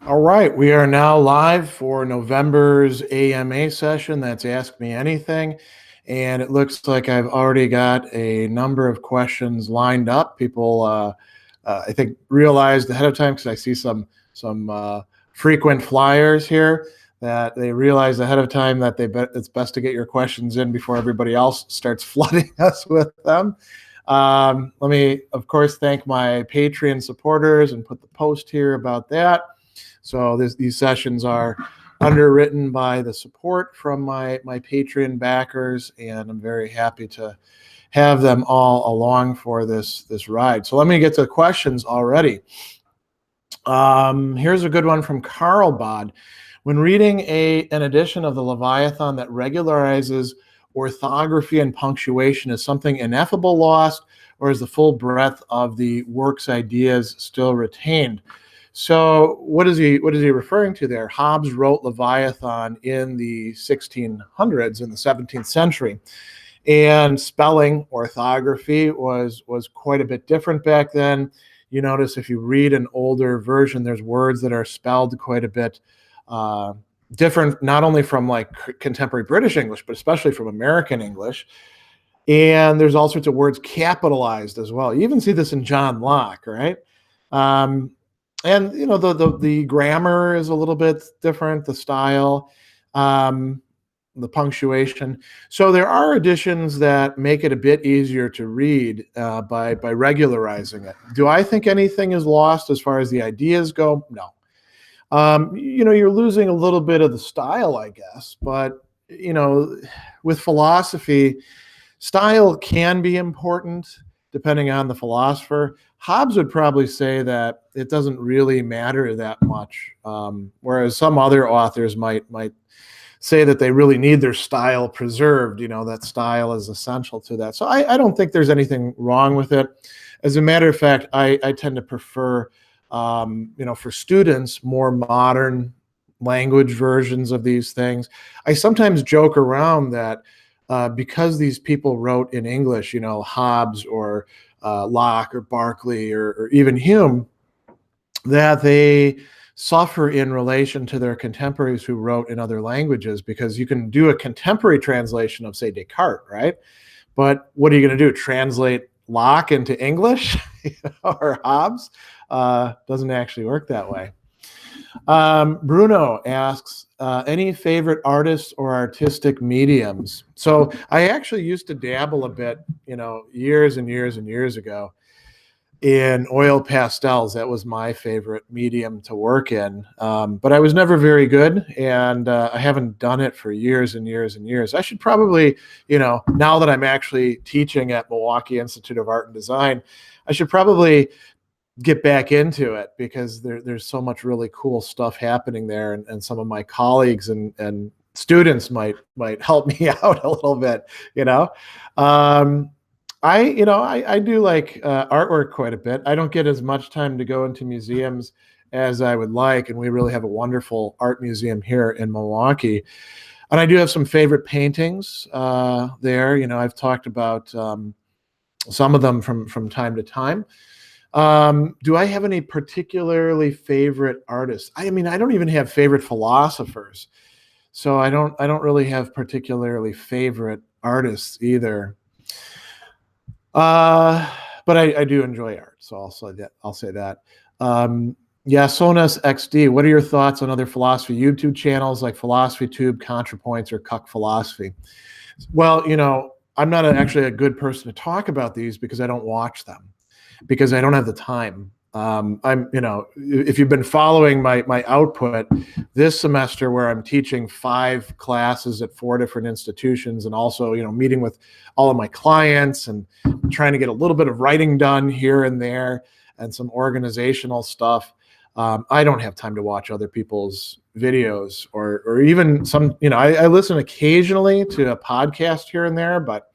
All right, we are now live for November's AMA session. That's Ask Me Anything. And it looks like I've already got a number of questions lined up. People, I think, realized ahead of time, because I see some frequent flyers here, that they realized ahead of time that it's best to get your questions in before everybody else starts flooding us with them. Let me, of course, thank my Patreon supporters and put the post here about that. So these sessions are underwritten by the support from my Patreon backers, and I'm very happy to have them all along for this ride. So let me get to the questions already. Here's a good one from Carl Bod. When reading an edition of the Leviathan that regularizes orthography and punctuation, is something ineffable lost, or is the full breadth of the work's ideas still retained? So what is he referring to there? Hobbes wrote Leviathan in the 1600s, in the 17th century. And spelling, orthography was quite a bit different back then. You notice if you read an older version, there's words that are spelled quite a bit different, not only from like contemporary British English, but especially from American English. And there's all sorts of words capitalized as well. You even see this in John Locke, right? And you know, the grammar is a little bit different, the style, the punctuation. So there are editions that make it a bit easier to read by regularizing it. Do I think anything is lost as far as the ideas go? No. You know, you're losing a little bit of the style, I guess. But you know, with philosophy, style can be important depending on the philosopher. Hobbes would probably say that it doesn't really matter that much, whereas some other authors might say that they really need their style preserved. You know, that style is essential to that. So I don't think there's anything wrong with it. As a matter of fact, I tend to prefer, you know, for students, more modern language versions of these things. I sometimes joke around that because these people wrote in English, you know, Hobbes or Locke or Berkeley or even Hume, that they suffer in relation to their contemporaries who wrote in other languages, because you can do a contemporary translation of, say, Descartes, right? But what are you going to do? Translate Locke into English or Hobbes? Doesn't actually work that way. Bruno asks, any favorite artists or artistic mediums? So I actually used to dabble a bit, you know, years and years and years ago in oil pastels. That was my favorite medium to work in. But I was never very good, and I haven't done it for years and years and years. I should probably, you know, now that I'm actually teaching at Milwaukee Institute of Art and Design, I should probably get back into it, because there's so much really cool stuff happening there, and some of my colleagues and students might help me out a little bit, you know. I do like artwork quite a bit. I don't get as much time to go into museums as I would like, and we really have a wonderful art museum here in Milwaukee. And I do have some favorite paintings there. You know, I've talked about some of them from time to time. Do I have any particularly favorite artists? I mean, I don't even have favorite philosophers, so I don't really have particularly favorite artists either. But I do enjoy art, so I'll say that. Yeah, Sonas XD, what are your thoughts on other philosophy YouTube channels like Philosophy Tube, ContraPoints, or Cuck Philosophy? Well, you know, I'm not actually a good person to talk about these, because I don't watch them, because I don't have the time. I'm, you know, if you've been following my output this semester, where I'm teaching 5 classes at 4 different institutions, and also, you know, meeting with all of my clients and trying to get a little bit of writing done here and there and some organizational stuff. I don't have time to watch other people's videos, or even some, you know, I listen occasionally to a podcast here and there, but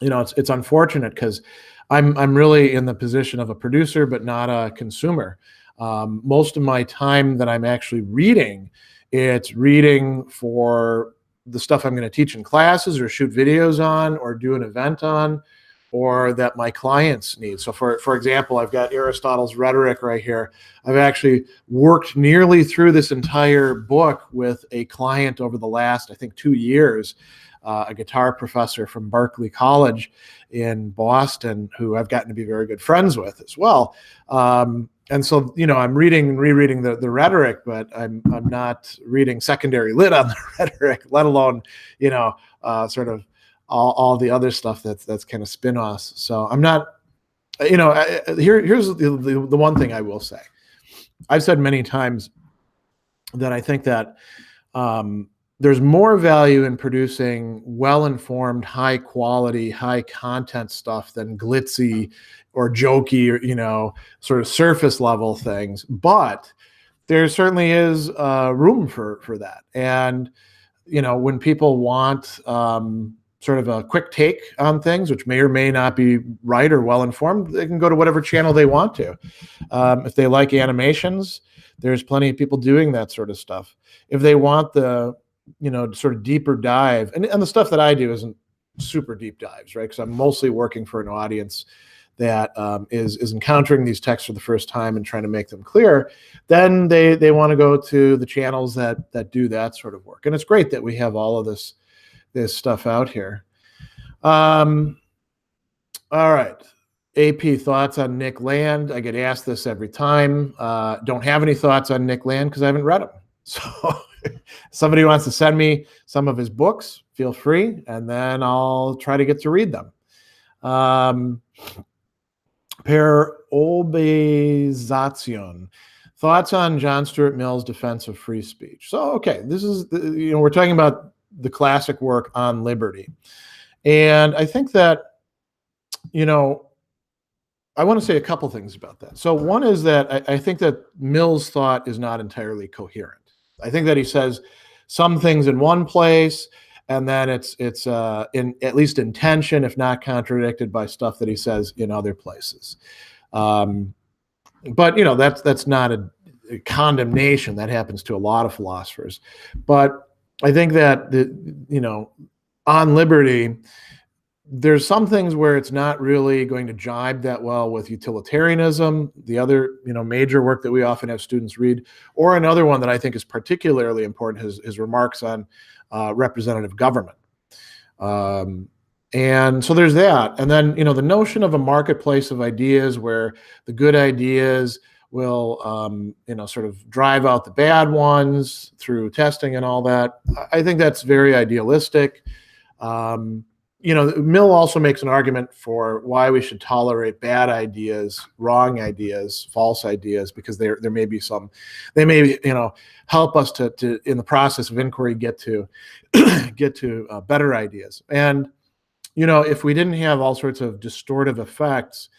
you know, it's unfortunate, because I'm really in the position of a producer, but not a consumer. Most of my time that I'm actually reading, it's reading for the stuff I'm going to teach in classes or shoot videos on or do an event on, or that my clients need. So for example, I've got Aristotle's Rhetoric right here. I've actually worked nearly through this entire book with a client over the last, I think, 2 years, a guitar professor from Berkeley College in Boston, who I've gotten to be very good friends with as well. And so, I'm reading and rereading the Rhetoric, but I'm not reading secondary lit on the Rhetoric, let alone, sort of all the other stuff that's kind of spin-offs. So I'm not, here's the one thing I will say. I've said many times that I think that there's more value in producing well-informed, high-quality, high-content stuff than glitzy or jokey or, sort of surface-level things. But there certainly is room for that. And, when people want sort of a quick take on things, which may or may not be right or well-informed, they can go to whatever channel they want to. If they like animations, there's plenty of people doing that sort of stuff. If they want the sort of deeper dive, and the stuff that I do isn't super deep dives, right? Because I'm mostly working for an audience that is encountering these texts for the first time and trying to make them clear. Then they want to go to the channels that do that sort of work. And it's great that we have all of this stuff out here. All right. AP, thoughts on Nick Land? I get asked this every time. Don't have any thoughts on Nick Land because I haven't read them. So somebody wants to send me some of his books, feel free, and then I'll try to get to read them. Per Obezation. Thoughts on John Stuart Mill's defense of free speech. So, okay, this is, we're talking about the classic work on liberty. And I think that, I want to say a couple things about that. So one is that I think that Mill's thought is not entirely coherent. I think that he says some things in one place, and then it's in at least in tension, if not contradicted by stuff that he says in other places. But that's not a condemnation. That happens to a lot of philosophers. But I think that on liberty, there's some things where it's not really going to jibe that well with utilitarianism, the other major work that we often have students read, or another one that I think is particularly important, his remarks on representative government. And so there's that. And then the notion of a marketplace of ideas where the good ideas will sort of drive out the bad ones through testing and all that. I think that's very idealistic. Mill also makes an argument for why we should tolerate bad ideas, wrong ideas, false ideas, because there may be some, they may help us to in the process of inquiry get to better ideas. And if we didn't have all sorts of distortive effects,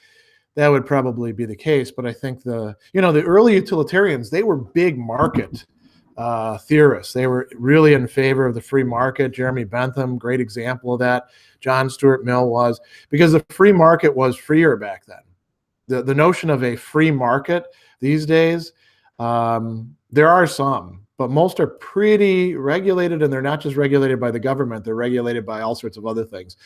that would probably be the case. But I think the early utilitarians, they were big market theorists. They were really in favor of the free market. Jeremy Bentham, great example of that. John Stuart Mill was, because the free market was freer back then. The notion of a free market these days, there are some, but most are pretty regulated, and they're not just regulated by the government. They're regulated by all sorts of other things.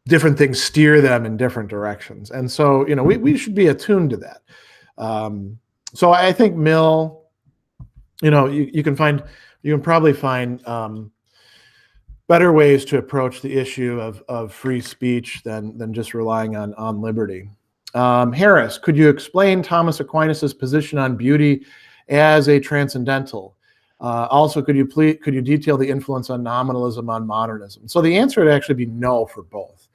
Different things steer them in different directions. And so, we should be attuned to that. So I think Mill, you can probably find better ways to approach the issue of free speech than just relying on liberty. Harris, could you explain Thomas Aquinas's position on beauty as a transcendental? Also, could you detail the influence on nominalism on modernism? So the answer would actually be no for both.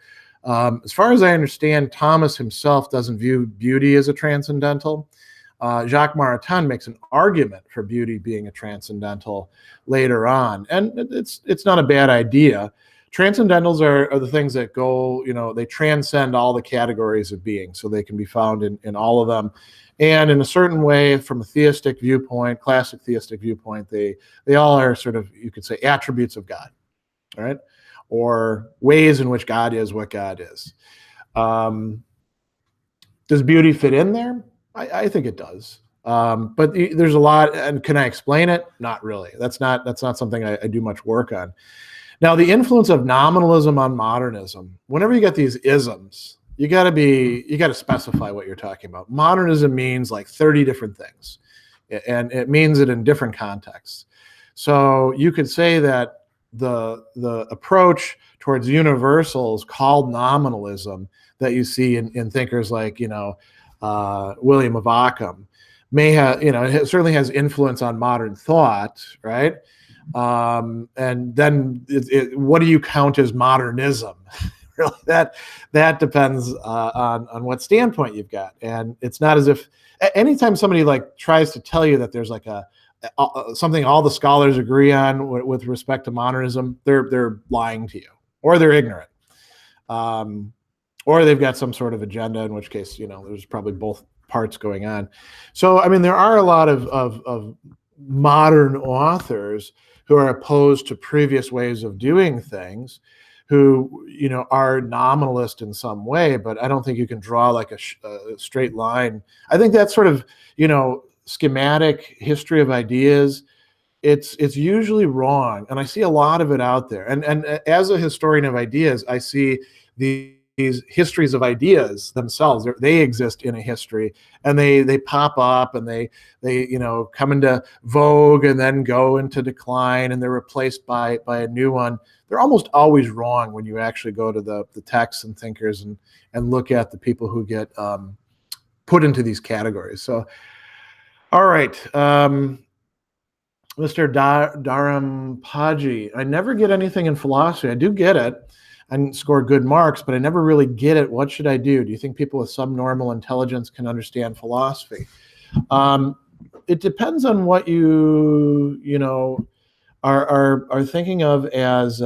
As far as I understand, Thomas himself doesn't view beauty as a transcendental. Jacques Maritain makes an argument for beauty being a transcendental later on, and it's not a bad idea. Transcendentals are the things that go, they transcend all the categories of being, so they can be found in all of them. And in a certain way, from a theistic viewpoint, classic theistic viewpoint, they all are sort of, you could say, attributes of God, all right? Or ways in which God is what God is. Does beauty fit in there? I think it does. But there's a lot, and can I explain it? Not really. That's not something I do much work on. Now, the influence of nominalism on modernism. Whenever you get these isms, you got to specify what you're talking about. Modernism means like 30 different things, and it means it in different contexts. So you could say that the approach towards universals called nominalism that you see in thinkers like William of Ockham may have, it certainly has influence on modern thought, right? And then what do you count as modernism? Really, that depends on what standpoint you've got. And it's not as if anytime somebody like tries to tell you that there's like something all the scholars agree on with respect to modernism, they're lying to you, or they're ignorant, or they've got some sort of agenda, in which case there's probably both parts going on. So I mean, there are a lot of modern authors who are opposed to previous ways of doing things, who are nominalist in some way, but I don't think you can draw like a straight line. I think that's sort of schematic history of ideas. It's usually wrong, and I see a lot of it out there. And as a historian of ideas, I see these histories of ideas themselves. They exist in a history, and they pop up, and they come into vogue and then go into decline, and they're replaced by a new one. They're almost always wrong when you actually go to the texts and thinkers and look at the people who get put into these categories. So, all right, Mr. Dharampaji, I never get anything in philosophy. I do get it. I score good marks, but I never really get it. What should I do? Do you think people with subnormal intelligence can understand philosophy? It depends on what you are thinking of as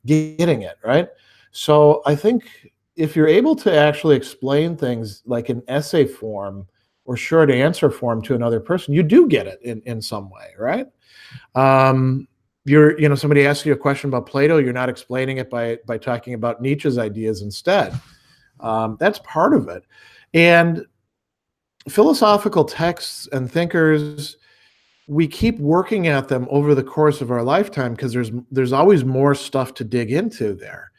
getting it, right? So I think if you're able to actually explain things like in essay form or short answer form to another person, you do get it in some way, right? Somebody asks you a question about Plato, you're not explaining it by talking about Nietzsche's ideas instead. That's part of it. And philosophical texts and thinkers, we keep working at them over the course of our lifetime because there's always more stuff to dig into there.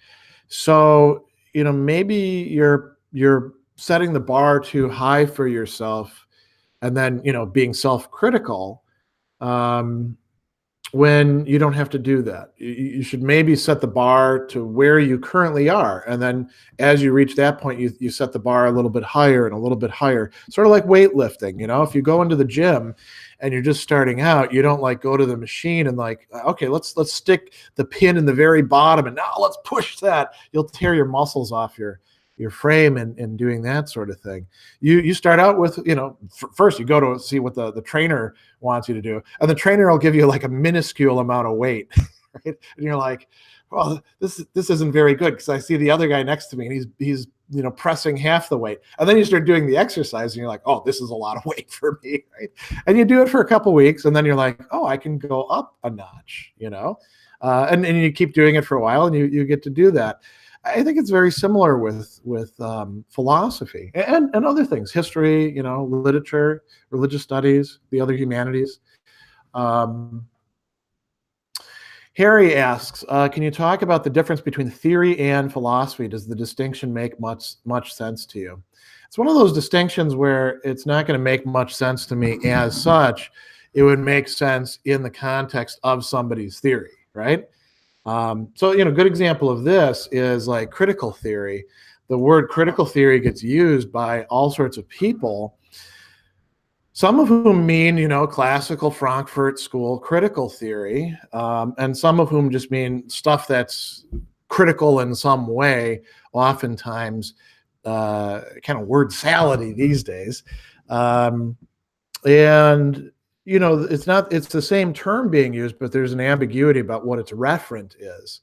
So, maybe you're setting the bar too high for yourself, and then, being self-critical, when you don't have to do that. You should maybe set the bar to where you currently are. And then as you reach that point, you set the bar a little bit higher and a little bit higher, sort of like weightlifting. If you go into the gym and you're just starting out, you don't like go to the machine and like, okay, let's stick the pin in the very bottom and now let's push that. You'll tear your muscles off your frame and doing that sort of thing. You start out with, first you go to see what the trainer wants you to do, and the trainer will give you like a minuscule amount of weight, right? And you're like, well, this isn't very good because I see the other guy next to me and he's pressing half the weight. And then you start doing the exercise and you're like, oh, this is a lot of weight for me, right? And you do it for a couple of weeks, and then you're like, oh, I can go up a notch, and you keep doing it for a while, and you get to do that. I think it's very similar with philosophy and other things, history, literature, religious studies, the other humanities. Harry asks, can you talk about the difference between theory and philosophy? Does the distinction make much sense to you? It's one of those distinctions where it's not going to make much sense to me as such. It would make sense in the context of somebody's theory, right? So, a good example of this is like critical theory. The word critical theory gets used by all sorts of people, some of whom mean, classical Frankfurt School critical theory, and some of whom just mean stuff that's critical in some way, oftentimes kind of word salady these days. It's the same term being used, but there's an ambiguity about what its referent is.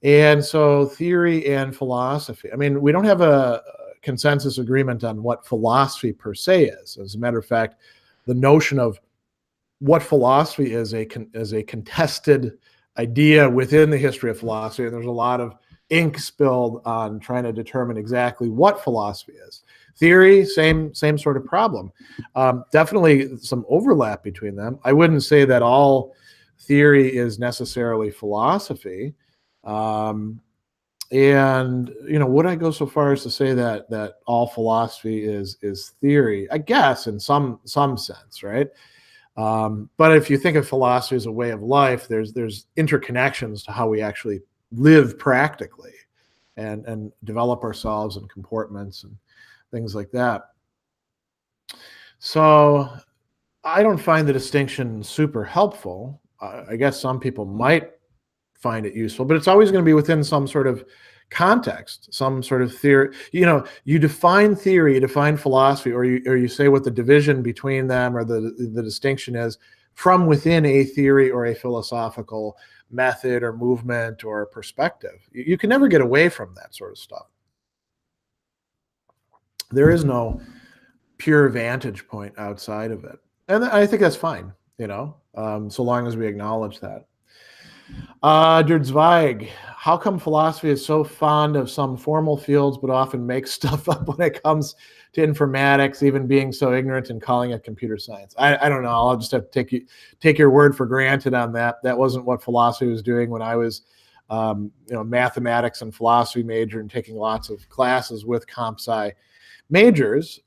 And so theory and philosophy, we don't have a consensus agreement on what philosophy per se is. As a matter of fact, the notion of what philosophy is a contested idea within the history of philosophy. And there's a lot of ink spilled on trying to determine exactly what philosophy is. Theory, same sort of problem. Definitely some overlap between them. I wouldn't say that all theory is necessarily philosophy. And would I go so far as to say that all philosophy is theory? I guess in some sense, right? But if you think of philosophy as a way of life, there's interconnections to how we actually live practically and develop ourselves and comportments and things like that. So I don't find the distinction super helpful. I guess some people might find it useful, but it's always going to be within some sort of context, some sort of theory. You define theory, you define philosophy, or you say what the division between them or the distinction is from within a theory or a philosophical method or movement or perspective. You can never get away from that sort of stuff. There is no pure vantage point outside of it. And I think that's fine, so long as we acknowledge that. Der Zweig, how come philosophy is so fond of some formal fields but often makes stuff up when it comes to informatics, even being so ignorant and calling it computer science? I don't know. I'll just have to take your word for granted on that. That wasn't what philosophy was doing when I was mathematics and philosophy major and taking lots of classes with comp sci majors.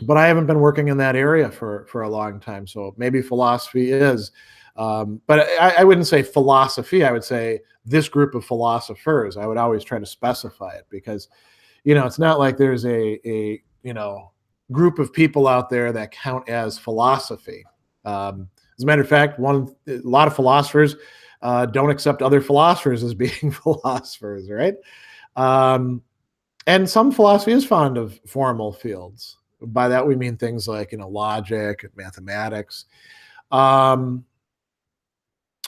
But I haven't been working in that area for a long time. So maybe philosophy is. But I wouldn't say philosophy. I would say this group of philosophers. I would always try to specify it because, it's not like there's a group of people out there that count as philosophy. As a matter of fact, a lot of philosophers don't accept other philosophers as being philosophers, right? And some philosophy is fond of formal fields. By that we mean things like logic, mathematics.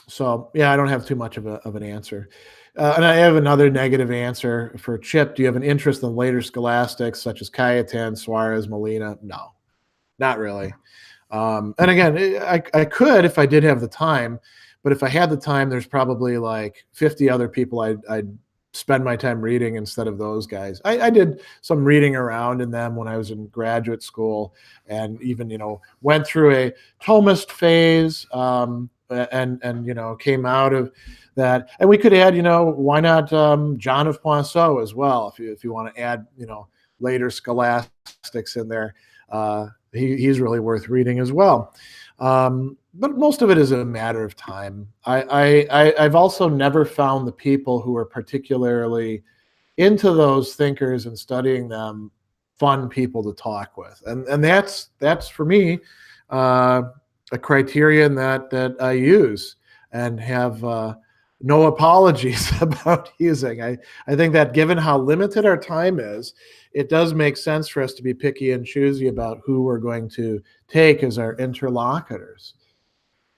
So yeah, I don't have too much of an answer. And I have another negative answer for Chip. Do you have an interest in later scholastics such as Cayetan, Suarez, Molina? No, not really. And again, I could if I did have the time, but if I had the time, there's probably like 50 other people I'd spend my time reading instead of those guys. I did some reading around in them when I was in graduate school, and even went through a Thomist phase, and came out of that. And we could add, why not John of Poinsot as well, if you want to add later scholastics in there. He's really worth reading as well. But most of it is a matter of time. I've also never found the people who are particularly into those thinkers and studying them fun people to talk with, and that's for me a criterion that I use and have no apologies about using. I think that given how limited our time is, it does make sense for us to be picky and choosy about who we're going to take as our interlocutors.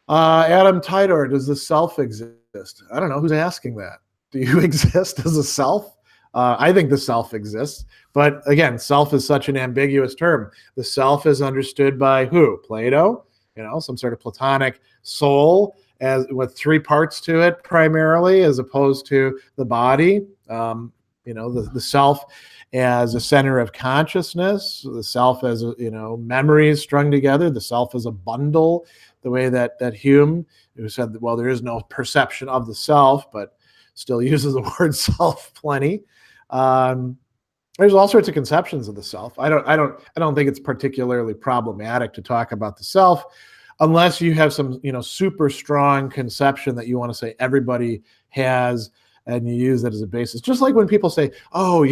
Adam Tidor, does the self exist? I don't know. Who's asking that? Do you exist as a self? I think the self exists. But again, self is such an ambiguous term. The self is understood by who? Plato, some sort of Platonic soul as with three parts to it primarily, as opposed to the body. The self as a center of consciousness, the self as memories strung together, the self as a bundle, the way that Hume, who said that, well, there is no perception of the self, but still uses the word self plenty. There's all sorts of conceptions of the self. I don't think it's particularly problematic to talk about the self, unless you have some super strong conception that you want to say everybody has, and you use that as a basis. Just like when people say, oh,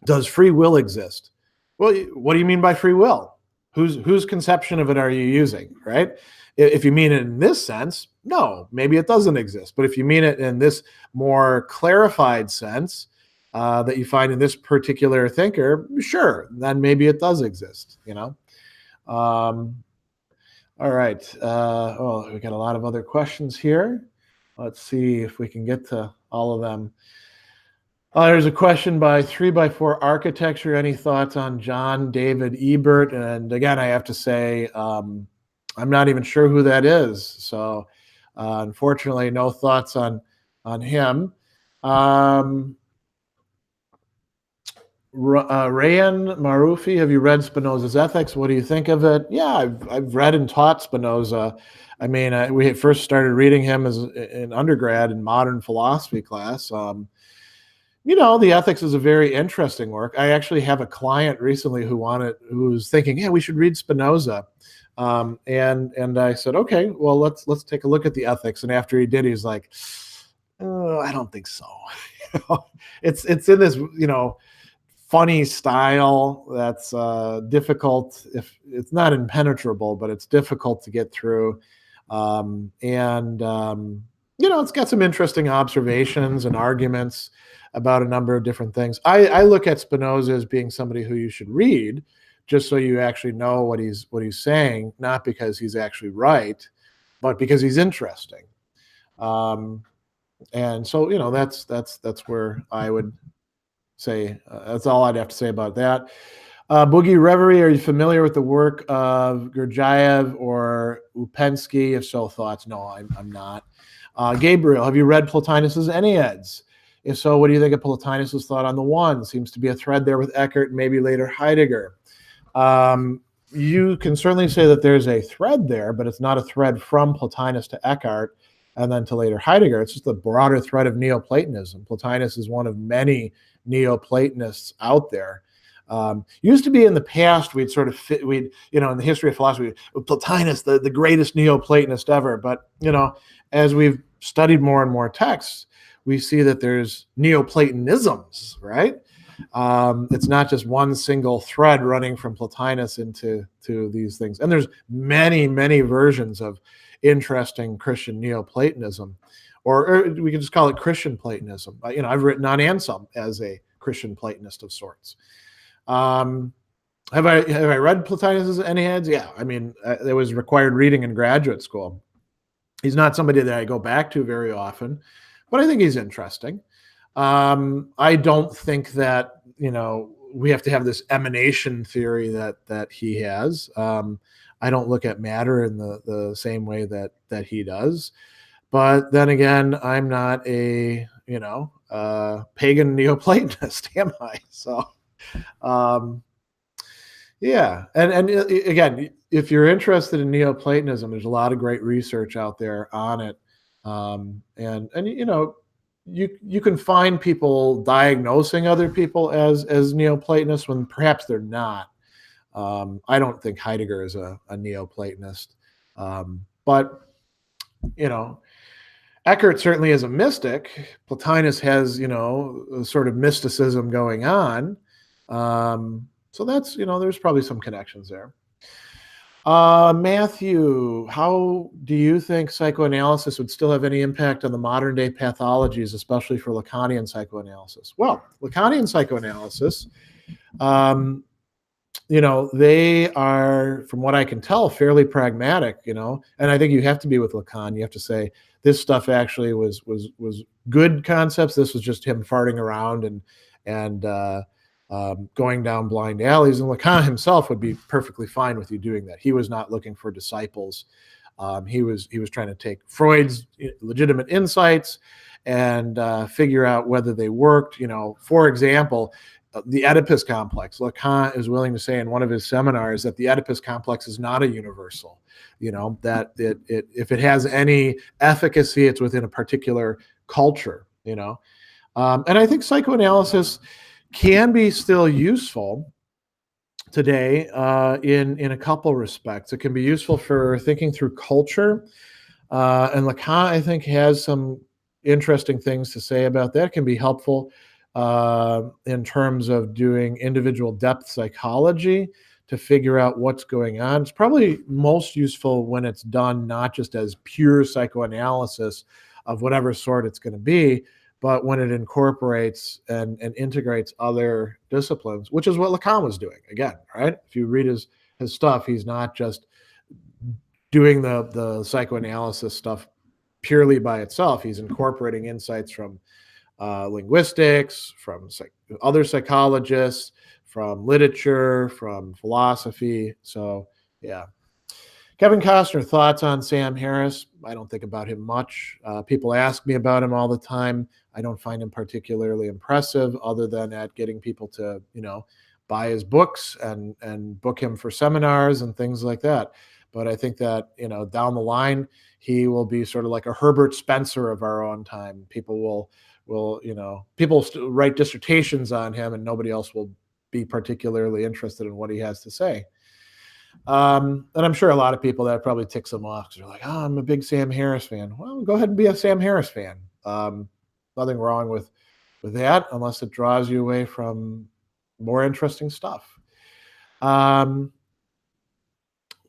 does free will exist? Well, what do you mean by free will? Whose conception of it are you using, right? If you mean it in this sense, no, maybe it doesn't exist. But if you mean it in this more clarified sense that you find in this particular thinker, sure, then maybe it does exist, All right. We got a lot of other questions here. Let's see if we can get to all of them. There's a question by 3x4 Architecture. Any thoughts on John David Ebert? And again, I have to say, I'm not even sure who that is. So unfortunately, no thoughts on him. Rayan Marufi, have you read Spinoza's Ethics? What do you think of it? Yeah, I've read and taught Spinoza. I mean, we had first started reading him as an undergrad in modern philosophy class. The Ethics is a very interesting work. I actually have a client recently who was thinking, yeah, we should read Spinoza. And I said, okay, well, let's take a look at the Ethics. And after he did, he's like, oh, I don't think so. It's in this, funny style that's difficult. If it's not impenetrable, but it's difficult to get through. It's got some interesting observations and arguments about a number of different things. I look at Spinoza as being somebody who you should read, just so you actually know what he's saying, not because he's actually right, but because he's interesting. And so that's where I would say that's all I'd have to say about that. Boogie Reverie, are you familiar with the work of Gurdjieff or Upensky? If so, thoughts? No, I'm not. Gabriel, have you read Plotinus's Enneads? If so, what do you think of Plotinus's thought on the one? Seems to be a thread there with Eckhart and maybe later Heidegger. You can certainly say that there's a thread there, but it's not a thread from Plotinus to Eckhart and then to later Heidegger. It's just a broader thread of Neoplatonism. Plotinus is one of many Neoplatonists out there. Used to be in the past, in the history of philosophy, Plotinus, the greatest Neoplatonist ever. But, as we've studied more and more texts, we see that there's Neoplatonisms, right? It's not just one single thread running from Plotinus into these things. And there's many, many versions of interesting Christian Neoplatonism, or we can just call it Christian Platonism. I've written on Anselm as a Christian Platonist of sorts. Have I read Plotinus's Enneads? Yeah, I mean, it was required reading in graduate school. He's not somebody that I go back to very often, but I think he's interesting. I don't think that we have to have this emanation theory that he has. I don't look at matter in the same way that he does. But then again, I'm not a pagan Neoplatonist, am I? So. Yeah, and again, if you're interested in Neoplatonism, there's a lot of great research out there on it, and you can find people diagnosing other people as Neoplatonists when perhaps they're not. I don't think Heidegger is a Neoplatonist, but Eckhart certainly is a mystic. Plotinus has a sort of mysticism going on. So that's, there's probably some connections there. Matthew, how do you think psychoanalysis would still have any impact on the modern day pathologies, especially for Lacanian psychoanalysis? Well, Lacanian psychoanalysis, they are, from what I can tell, fairly pragmatic, and I think you have to be with Lacan. You have to say, this stuff actually was good concepts. This was just him farting around and going down blind alleys. And Lacan himself would be perfectly fine with you doing that. He was not looking for disciples. He was trying to take Freud's legitimate insights and figure out whether they worked. For example, the Oedipus complex. Lacan is willing to say in one of his seminars that the Oedipus complex is not a universal. That if it has any efficacy, it's within a particular culture. And I think psychoanalysis can be still useful today in a couple respects. It can be useful for thinking through culture, and Lacan, I think, has some interesting things to say about that. It can be helpful in terms of doing individual depth psychology to figure out what's going on. It's probably most useful when it's done not just as pure psychoanalysis of whatever sort it's going to be, but when it incorporates and integrates other disciplines, which is what Lacan was doing. Again, right? If you read his stuff, he's not just doing the psychoanalysis stuff purely by itself. He's incorporating insights from linguistics, from other psychologists, from literature, from philosophy. So, yeah. Kevin Costner, thoughts on Sam Harris? I don't think about him much. People ask me about him all the time. I don't find him particularly impressive, other than at getting people to, buy his books and book him for seminars and things like that. But I think that, down the line, he will be sort of like a Herbert Spencer of our own time. People people write dissertations on him, and nobody else will be particularly interested in what he has to say. And I'm sure a lot of people, that probably ticks them off, because they're like, "Oh, I'm a big Sam Harris fan." Well, go ahead and be a Sam Harris fan. Nothing wrong with that, unless it draws you away from more interesting stuff.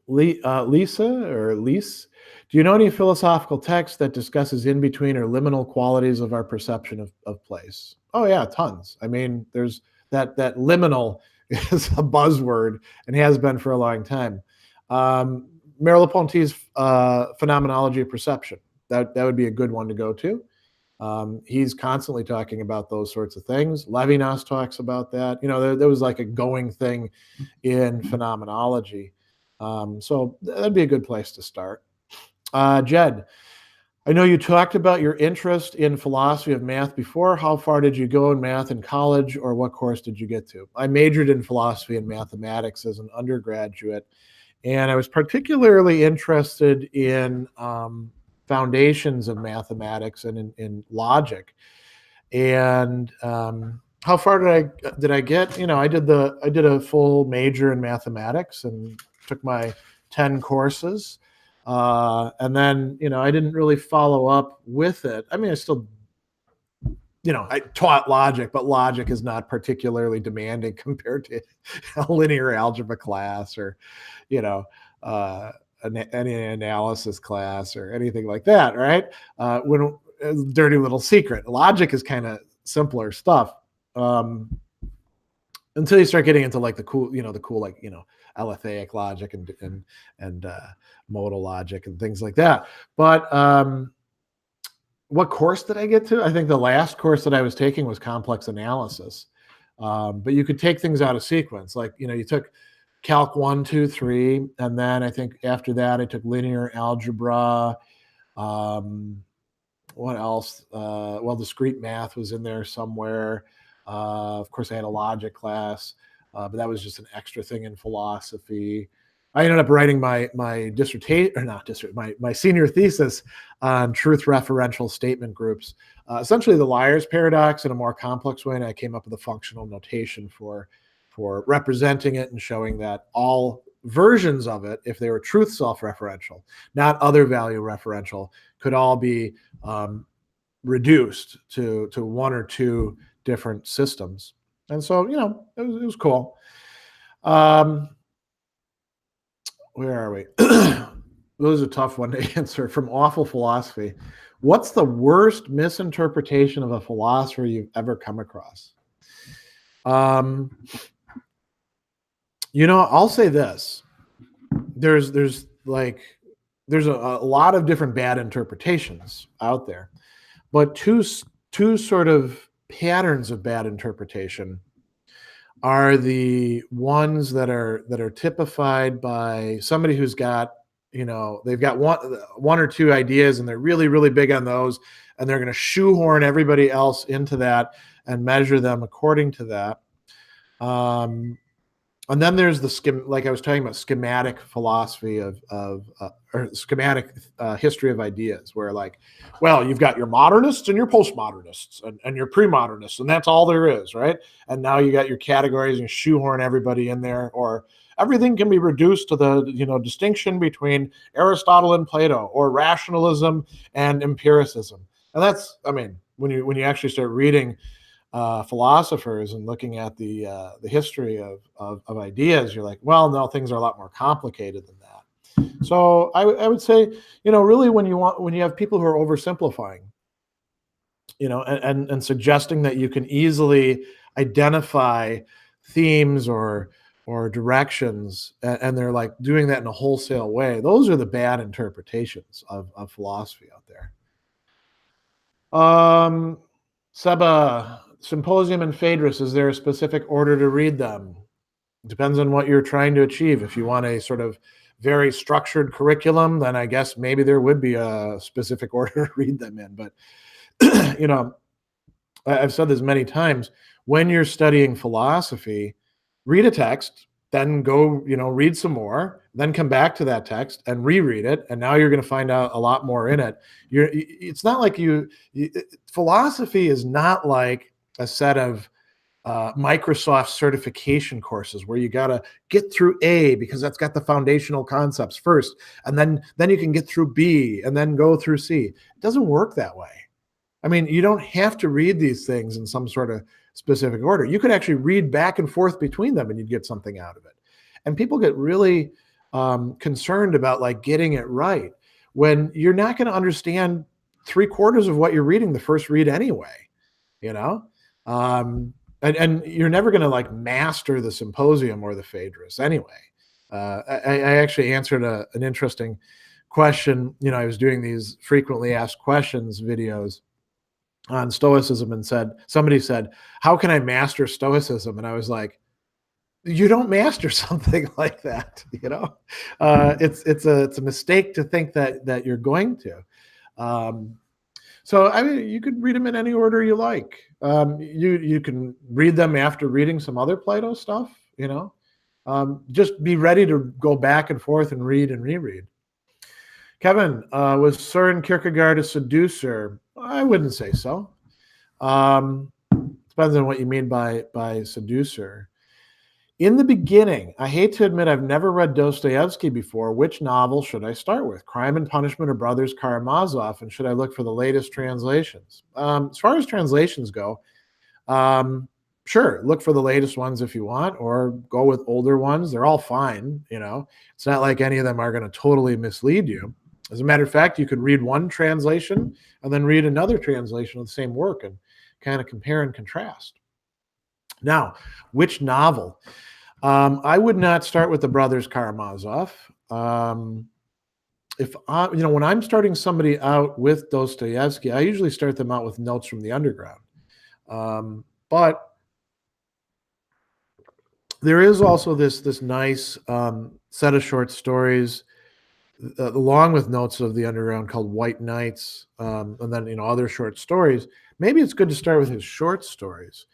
Lisa or Lise, do you know any philosophical text that discusses in between or liminal qualities of our perception of place? Oh yeah, tons. I mean, there's that liminal is a buzzword and has been for a long time. Merleau-Ponty's phenomenology of perception. That would be a good one to go to. He's constantly talking about those sorts of things. Levinas talks about that. There was like a going thing in phenomenology. So that'd be a good place to start. Jed, I know you talked about your interest in philosophy of math before. How far did you go in math in college, or what course did you get to? I majored in philosophy and mathematics as an undergraduate, and I was particularly interested in foundations of mathematics and in logic. And how far did I get? I did a full major in mathematics and took my 10 courses. And then, I didn't really follow up with it. I mean, I still, I taught logic, but logic is not particularly demanding compared to a linear algebra class or, any analysis class or anything like that, right? Dirty little secret. Logic is kind of simpler stuff. Until you start getting into like the cool like, aletheic logic and modal logic and things like that. But what course did I get to? I think the last course that I was taking was complex analysis. But you could take things out of sequence. Like, you took Calc 1, 2, 3, and then I think after that I took linear algebra. What else? Discrete math was in there somewhere. Of course, I had a logic class, but that was just an extra thing in philosophy. I ended up writing my dissertation, or not dissertation, my senior thesis on truth referential statement groups, essentially the liar's paradox in a more complex way, and I came up with a functional notation for representing it and showing that all versions of it, if they were truth self-referential, not other value referential, could all be reduced to one or two different systems. And so, it was cool. Where are we? Those are a tough one to answer. From Awful Philosophy, what's the worst misinterpretation of a philosopher you've ever come across? I'll say this. There's a lot of different bad interpretations out there, but two sort of patterns of bad interpretation are the ones that are typified by somebody who's got, they've got one or two ideas and they're really, really big on those, and they're going to shoehorn everybody else into that and measure them according to that. And then there's like I was talking about, schematic philosophy or schematic history of ideas, where like, well, you've got your modernists and your postmodernists and your pre-modernists, and that's all there is, right? And now you got your categories and shoehorn everybody in there, or everything can be reduced to the distinction between Aristotle and Plato, or rationalism and empiricism. And that's, I mean, when you actually start reading philosophers and looking at the history of ideas, you're like, well, no, things are a lot more complicated than that. So I would say, really, when you have people who are oversimplifying, and suggesting that you can easily identify themes or directions, and they're like doing that in a wholesale way, those are the bad interpretations of philosophy out there. Seba, Symposium and Phaedrus, is there a specific order to read them? Depends on what you're trying to achieve. If you want a sort of very structured curriculum, then I guess maybe there would be a specific order to read them in. But, I've said this many times, when you're studying philosophy, read a text, then go, read some more, then come back to that text and reread it. And now you're going to find out a lot more in it. It's not like philosophy is not like a set of Microsoft certification courses where you got to get through A because that's got the foundational concepts first. And then you can get through B and then go through C. It doesn't work that way. I mean, you don't have to read these things in some sort of specific order. You could actually read back and forth between them and you'd get something out of it. And people get really concerned about like getting it right when you're not going to understand 3/4 of what you're reading the first read anyway, and you're never going to like master the symposium or the Phaedrus anyway. I actually answered an interesting question. I was doing these frequently asked questions videos on Stoicism, and somebody said, how can I master Stoicism? And I was like, you don't master something like that. It's a mistake to think that you're going to. So I mean, you could read them in any order you like. You can read them after reading some other Plato stuff. Just be ready to go back and forth and read and reread. Kevin, was Søren Kierkegaard a seducer? I wouldn't say so. Depends on what you mean by seducer. In the beginning, I hate to admit I've never read Dostoevsky before. Which novel should I start with? Crime and Punishment or Brothers Karamazov? And should I look for the latest translations? As far as translations go, sure, look for the latest ones if you want, or go with older ones. They're all fine. It's not like any of them are going to totally mislead you. As a matter of fact, you could read one translation and then read another translation of the same work and kind of compare and contrast. Now, which novel? I would not start with the Brothers Karamazov. When I'm starting somebody out with Dostoevsky, I usually start them out with Notes from the Underground. But there is also this nice set of short stories along with Notes of the Underground called White Nights, and then other short stories. Maybe it's good to start with his short stories.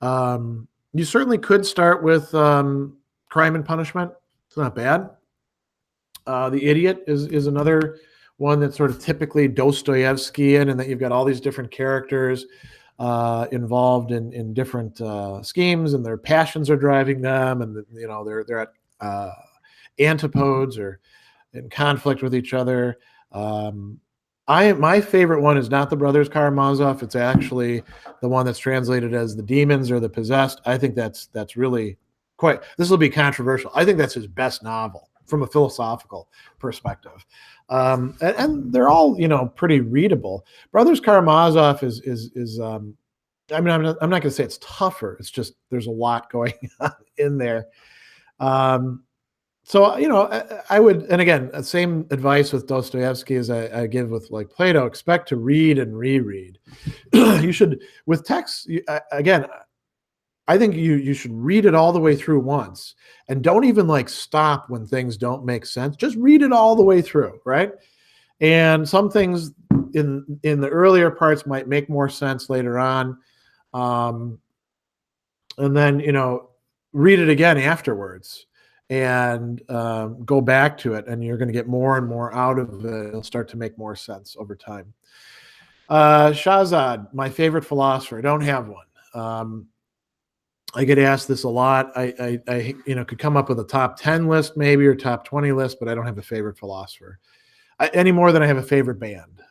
You certainly could start with Crime and Punishment. It's not bad. The Idiot is another one that's sort of typically Dostoevskian, and that you've got all these different characters involved in different schemes, and their passions are driving them, and they're at antipodes or in conflict with each other. My favorite one is not the Brothers Karamazov. It's actually the one that's translated as The Demons or The Possessed. I think that's really this will be controversial. I think that's his best novel from a philosophical perspective. And they're all, pretty readable. Brothers Karamazov is I'm not going to say it's tougher. It's just, there's a lot going on in there. So, I would, and again, same advice with Dostoevsky as I give with like Plato, expect to read and reread. You should, with text, again, I think you should read it all the way through once, and don't even like stop when things don't make sense. Just read it all the way through, right? And some things in the earlier parts might make more sense later on. And then, read it again afterwards. And go back to it, and you're going to get more and more out of it. It'll start to make more sense over time. Shahzad, my favorite philosopher. I don't have one. I get asked this a lot. I could come up with a top 10 list maybe, or top 20 list, but I don't have a favorite philosopher any more than I have a favorite band.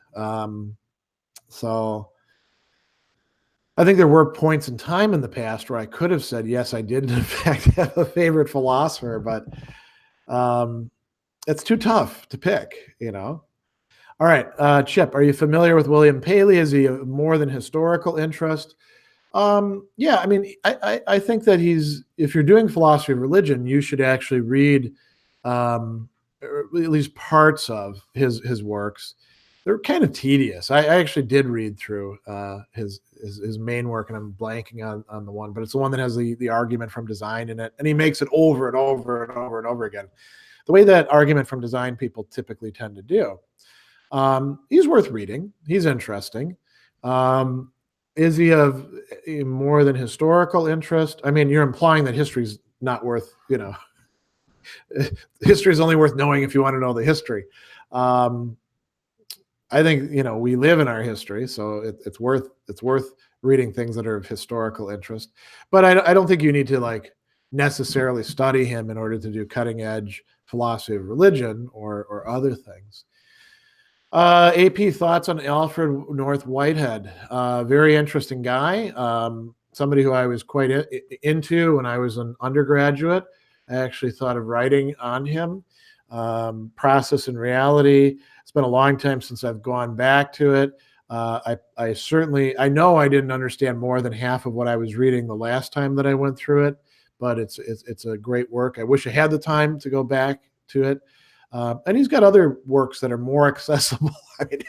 So I think there were points in time in the past where I could have said, yes, I did in fact have a favorite philosopher, but it's too tough to pick, All right, Chip, are you familiar with William Paley? Is he more than historical interest? Yeah, I mean, I think that if you're doing philosophy of religion, you should actually read or at least parts of his works. They're kind of tedious. I actually did read through his main work, and I'm blanking on the one, but it's the one that has the argument from design in it, and he makes it over and over and over and over again. the way that argument from design people typically tend to do. He's worth reading. He's interesting. Is he of more than historical interest? I mean, you're implying that history's not worth, history is only worth knowing if you want to know the history. I think, we live in our history, so it's worth reading things that are of historical interest. But I don't think you need to necessarily study him in order to do cutting edge philosophy of religion or other things. AP thoughts on Alfred North Whitehead. Very interesting guy. Somebody who I was quite into when I was an undergraduate. I actually thought of writing on him. Process and Reality. It's been a long time since I've gone back to it. I know I didn't understand more than half of what I was reading the last time that I went through it, but it's a great work. I wish I had the time to go back to it. And he's got other works that are more accessible. I mean,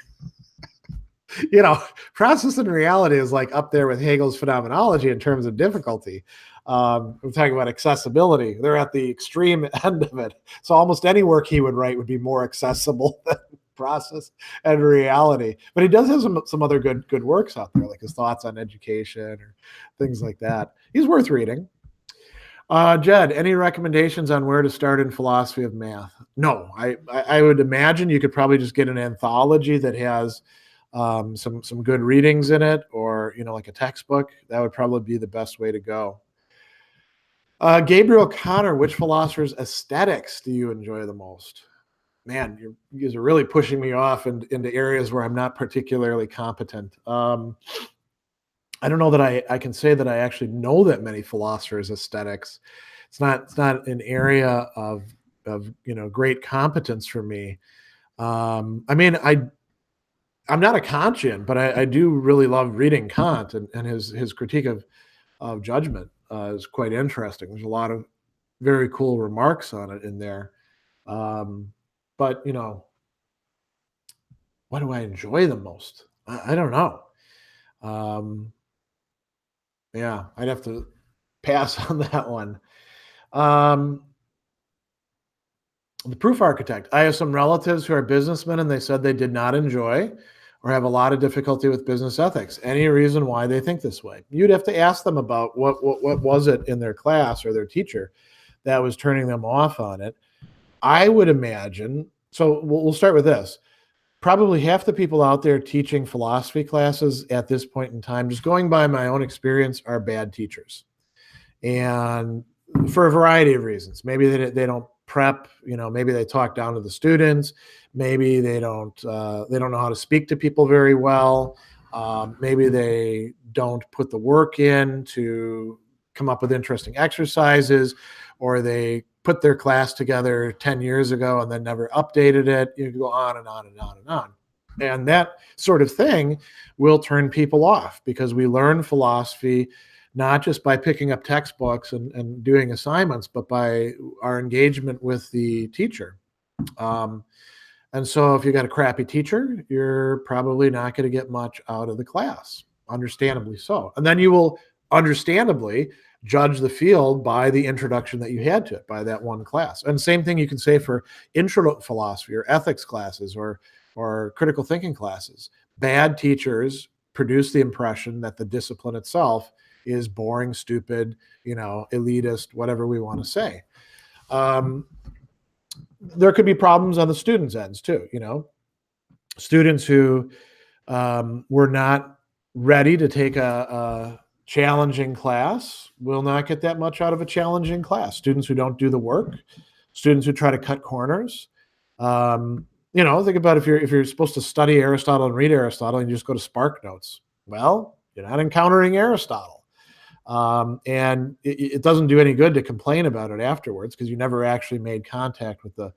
Process and Reality is up there with Hegel's Phenomenology in terms of difficulty. We're talking about accessibility. They're at the extreme end of it. So almost any work he would write would be more accessible than Process and Reality. But he does have some other good works out there, like his thoughts on education or things like that. He's worth reading. Jed, any recommendations on where to start in philosophy of math? No, I would imagine you could probably just get an anthology that has some good readings in it, or like a textbook. That would probably be the best way to go. Gabriel Connor, which philosophers' aesthetics do you enjoy the most? Man, you guys are really pushing me off into areas where I'm not particularly competent. I don't know that I can say that I actually know that many philosophers' aesthetics. It's not an area of great competence for me. I'm not a Kantian, but I do really love reading Kant, and his critique of judgment is quite interesting. There's a lot of very cool remarks on it in there. But what do I enjoy the most? I don't know. Yeah, I'd have to pass on that one. The Proof Architect. I have some relatives who are businessmen, and they said they did not enjoy or have a lot of difficulty with business ethics. Any reason why they think this way? You'd have to ask them about what was it in their class or their teacher that was turning them off on it. I would imagine, so we'll start with this. Probably half the people out there teaching philosophy classes at this point in time, just going by my own experience, are bad teachers. And for a variety of reasons. Maybe they don't prep, maybe they talk down to the students. Maybe they don't know how to speak to people very well. Maybe they don't put the work in to come up with interesting exercises, or they put their class together 10 years ago and then never updated it. You can go on and on and on and on. And that sort of thing will turn people off, because we learn philosophy not just by picking up textbooks and doing assignments, but by our engagement with the teacher. And so if you got a crappy teacher, you're probably not going to get much out of the class, understandably so. And then you will understandably judge the field by the introduction that you had to it, by that one class. And same thing you can say for intro to philosophy or ethics classes or critical thinking classes. Bad teachers produce the impression that the discipline itself is boring, stupid, elitist, whatever we want to say. There could be problems on the students' ends too. Students who were not ready to take a challenging class will not get that much out of a challenging class. Students who don't do the work, students who try to cut corners. Think about if you're supposed to study Aristotle and read Aristotle and you just go to Spark Notes. Well, you're not encountering Aristotle. And it doesn't do any good to complain about it afterwards, because you never actually made contact with the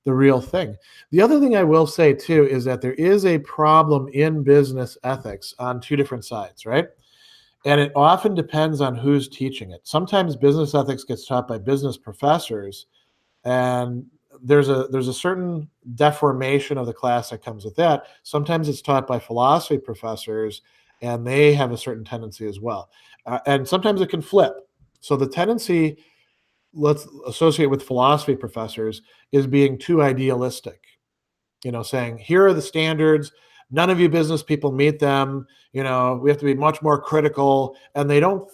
real thing. The other thing I will say too is that there is a problem in business ethics on two different sides, right? And it often depends on who's teaching it. Sometimes business ethics gets taught by business professors, and there's a certain deformation of the class that comes with that. Sometimes it's taught by philosophy professors, and they have a certain tendency as well. And sometimes it can flip. So the tendency let's associate with philosophy professors is being too idealistic. Saying, here are the standards, none of you business people meet them, we have to be much more critical, and they don't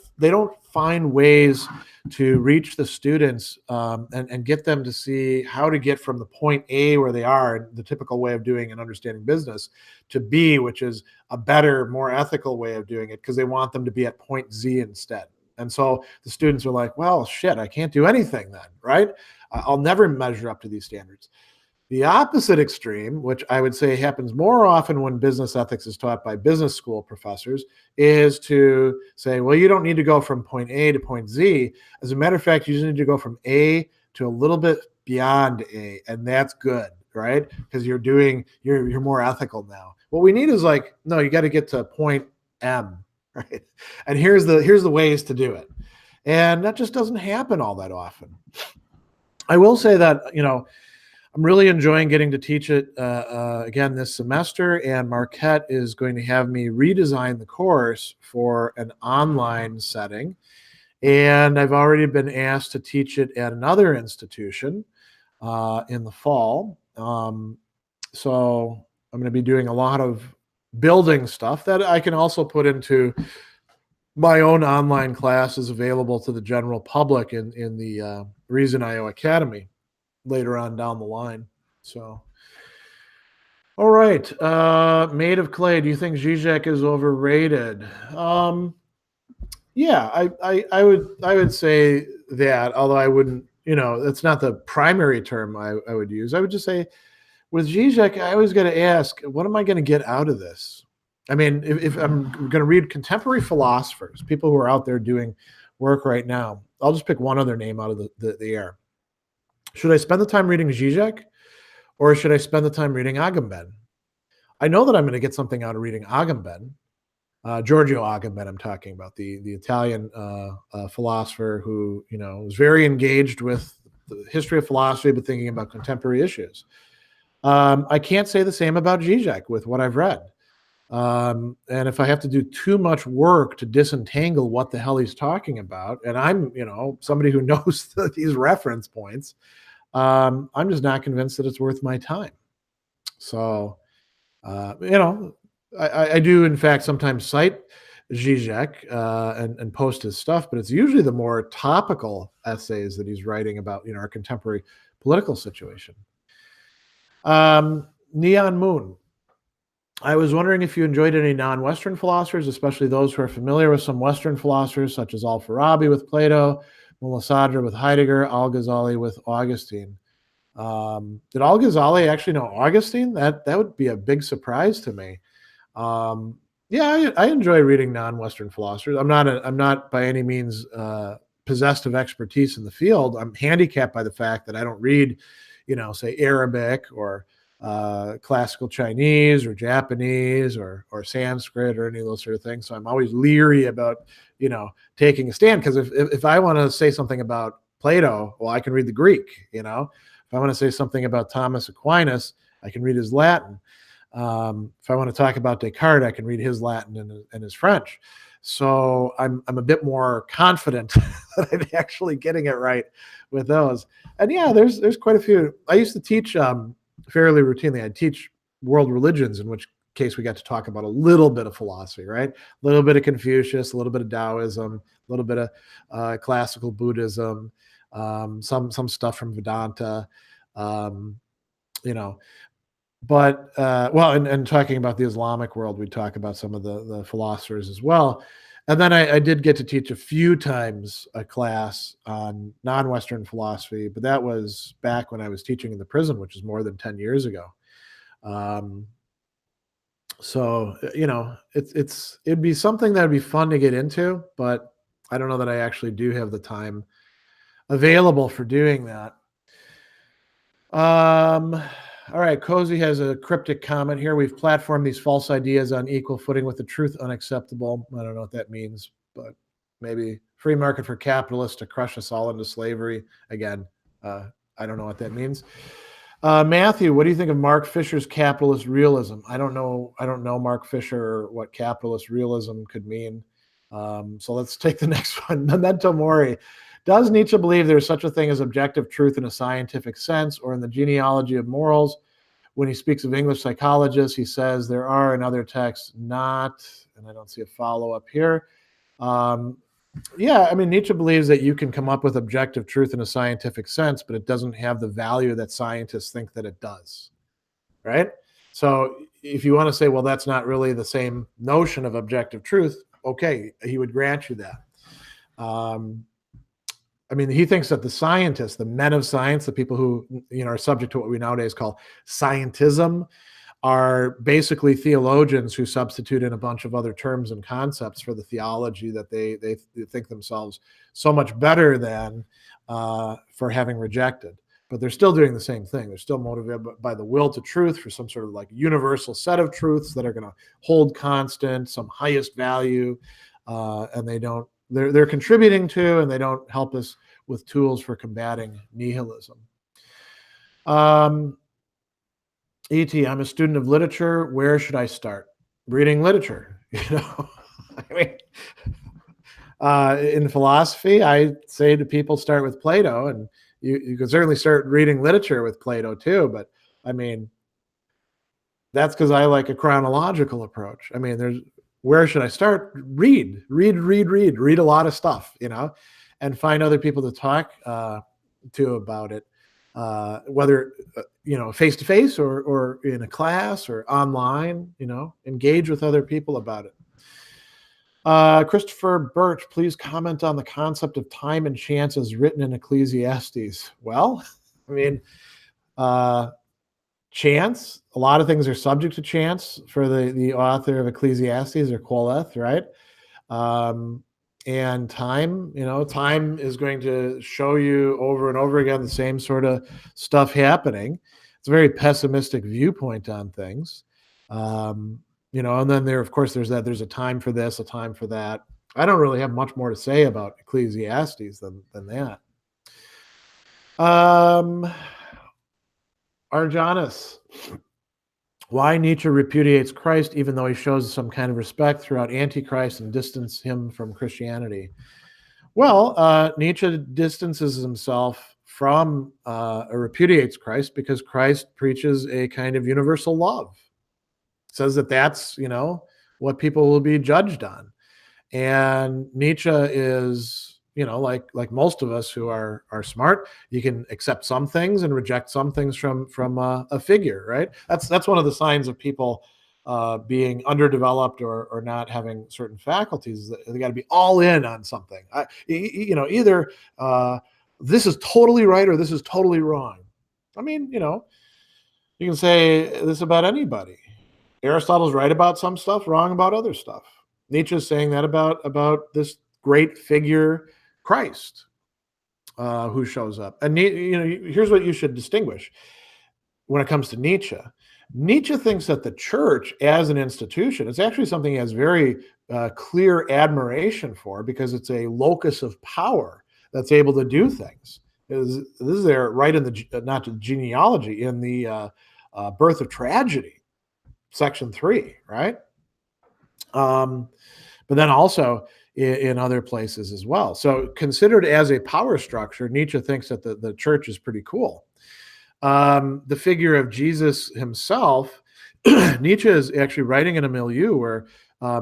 find ways to reach the students, and get them to see how to get from the point A where they are, the typical way of doing and understanding business, to B, which is a better, more ethical way of doing it, because they want them to be at point Z instead. And so the students are like, well, shit, I can't do anything then, right? I'll never measure up to these standards. The opposite extreme, which I would say happens more often when business ethics is taught by business school professors, is to say, well, you don't need to go from point A to point Z. As a matter of fact, you just need to go from A to a little bit beyond A, and that's good, right? Because you're more ethical now. What we need is like, no, you got to get to point M, right? And here's the ways to do it. And that just doesn't happen all that often. I will say that, I'm really enjoying getting to teach it again this semester, and Marquette is going to have me redesign the course for an online setting. And I've already been asked to teach it at another institution in the fall. So I'm going to be doing a lot of building stuff that I can also put into my own online classes available to the general public in the Reason.io Academy later on down the line. So, all right. Made of Clay, do you think Zizek is overrated? Yeah, I would say that, although I wouldn't, that's not the primary term I would use. I would just say with Zizek, I always got to ask, what am I going to get out of this? I mean, if I'm going to read contemporary philosophers, people who are out there doing work right now, I'll just pick one other name out of the air. Should I spend the time reading Zizek, or should I spend the time reading Agamben? I know that I'm going to get something out of reading Agamben, Giorgio Agamben I'm talking about, the Italian philosopher who, was very engaged with the history of philosophy, but thinking about contemporary issues. I can't say the same about Zizek with what I've read. And if I have to do too much work to disentangle what the hell he's talking about, and I'm, somebody who knows these reference points, I'm just not convinced that it's worth my time. So, I do, in fact, sometimes cite Zizek and post his stuff, but it's usually the more topical essays that he's writing about, our contemporary political situation. Neon Moon. I was wondering if you enjoyed any non-Western philosophers, especially those who are familiar with some Western philosophers, such as Al-Farabi with Plato, Mullah Sadr with Heidegger, Al-Ghazali with Augustine. Did Al-Ghazali actually know Augustine? That would be a big surprise to me. Yeah, I enjoy reading non-Western philosophers. I'm not by any means possessed of expertise in the field. I'm handicapped by the fact that I don't read, say Arabic or classical Chinese or Japanese or Sanskrit or any of those sort of things. So I'm always leery about, taking a stand, because if I want to say something about Plato, well, I can read the Greek, If I want to say something about Thomas Aquinas, I can read his Latin. If I want to talk about Descartes, I can read his Latin and his French. So I'm a bit more confident that I'm actually getting it right with those. And yeah, there's quite a few. I used to teach fairly routinely. I'd teach world religions, in which case we got to talk about a little bit of philosophy, right? A little bit of Confucius, a little bit of Taoism, a little bit of classical Buddhism, some stuff from Vedanta, But and talking about the Islamic world, we talk about some of the philosophers as well. And then I did get to teach a few times a class on non-Western philosophy, but that was back when I was teaching in the prison, which is more than 10 years ago. So it'd be something that would be fun to get into, but I don't know that I actually do have the time available for doing that. All right, Cozy has a cryptic comment here. We've platformed these false ideas on equal footing with the truth unacceptable. I don't know what that means, but maybe free market for capitalists to crush us all into slavery. Again, I don't know what that means. Matthew, what do you think of Mark Fisher's capitalist realism? I don't know Mark Fisher or what capitalist realism could mean. So let's take the next one. Memento Mori. Does Nietzsche believe there's such a thing as objective truth in a scientific sense or in the genealogy of morals? When he speaks of English psychologists, he says there are in other texts not, and I don't see a follow-up here. Yeah, I mean, Nietzsche believes that you can come up with objective truth in a scientific sense, but it doesn't have the value that scientists think that it does, right? So if you want to say, well, that's not really the same notion of objective truth, okay, he would grant you that. I mean, he thinks that the scientists, the men of science, the people who are subject to what we nowadays call scientism, are basically theologians who substitute in a bunch of other terms and concepts for the theology that they think themselves so much better than for having rejected. But they're still doing the same thing. They're still motivated by the will to truth for some sort of like universal set of truths that are going to hold constant, some highest value, and they're contributing to, and they don't help us with tools for combating nihilism. E.T., I'm a student of literature. Where should I start? Reading literature. I mean, in philosophy, I say to people, start with Plato, and you can certainly start reading literature with Plato too. But I mean, that's because I like a chronological approach. I mean, where should I start? Read a lot of stuff, and find other people to talk to about it. Whether face to face or in a class or online, engage with other people about it. Christopher Birch, please comment on the concept of time and chance as written in Ecclesiastes. Well, I mean, chance, a lot of things are subject to chance for the author of Ecclesiastes, or Qoleth, right? And time, time is going to show you over and over again the same sort of stuff happening. It's a very pessimistic viewpoint on things. And then there's a time for this, a time for that. I don't really have much more to say about Ecclesiastes than that. Arjanis, why Nietzsche repudiates Christ even though he shows some kind of respect throughout Antichrist and distance him from Christianity. Well, Nietzsche distances himself from or repudiates Christ because Christ preaches a kind of universal love. Says that that's, what people will be judged on. And Nietzsche is, like most of us who are smart, you can accept some things and reject some things from a figure, right? That's one of the signs of people being underdeveloped or not having certain faculties. They got to be all in on something. Either this is totally right or this is totally wrong. I mean, you can say this about anybody. Aristotle's right about some stuff, wrong about other stuff. Nietzsche's saying that about this great figure, Christ, who shows up. And here's what you should distinguish when it comes to Nietzsche. Nietzsche thinks that the church as an institution is actually something he has very clear admiration for, because it's a locus of power that's able to do things. This is there right in the, not the genealogy, in the Birth of Tragedy, section 3, right? But then also in other places as well. So considered as a power structure, Nietzsche thinks that the church is pretty cool. The figure of Jesus himself, Nietzsche is actually writing in a milieu where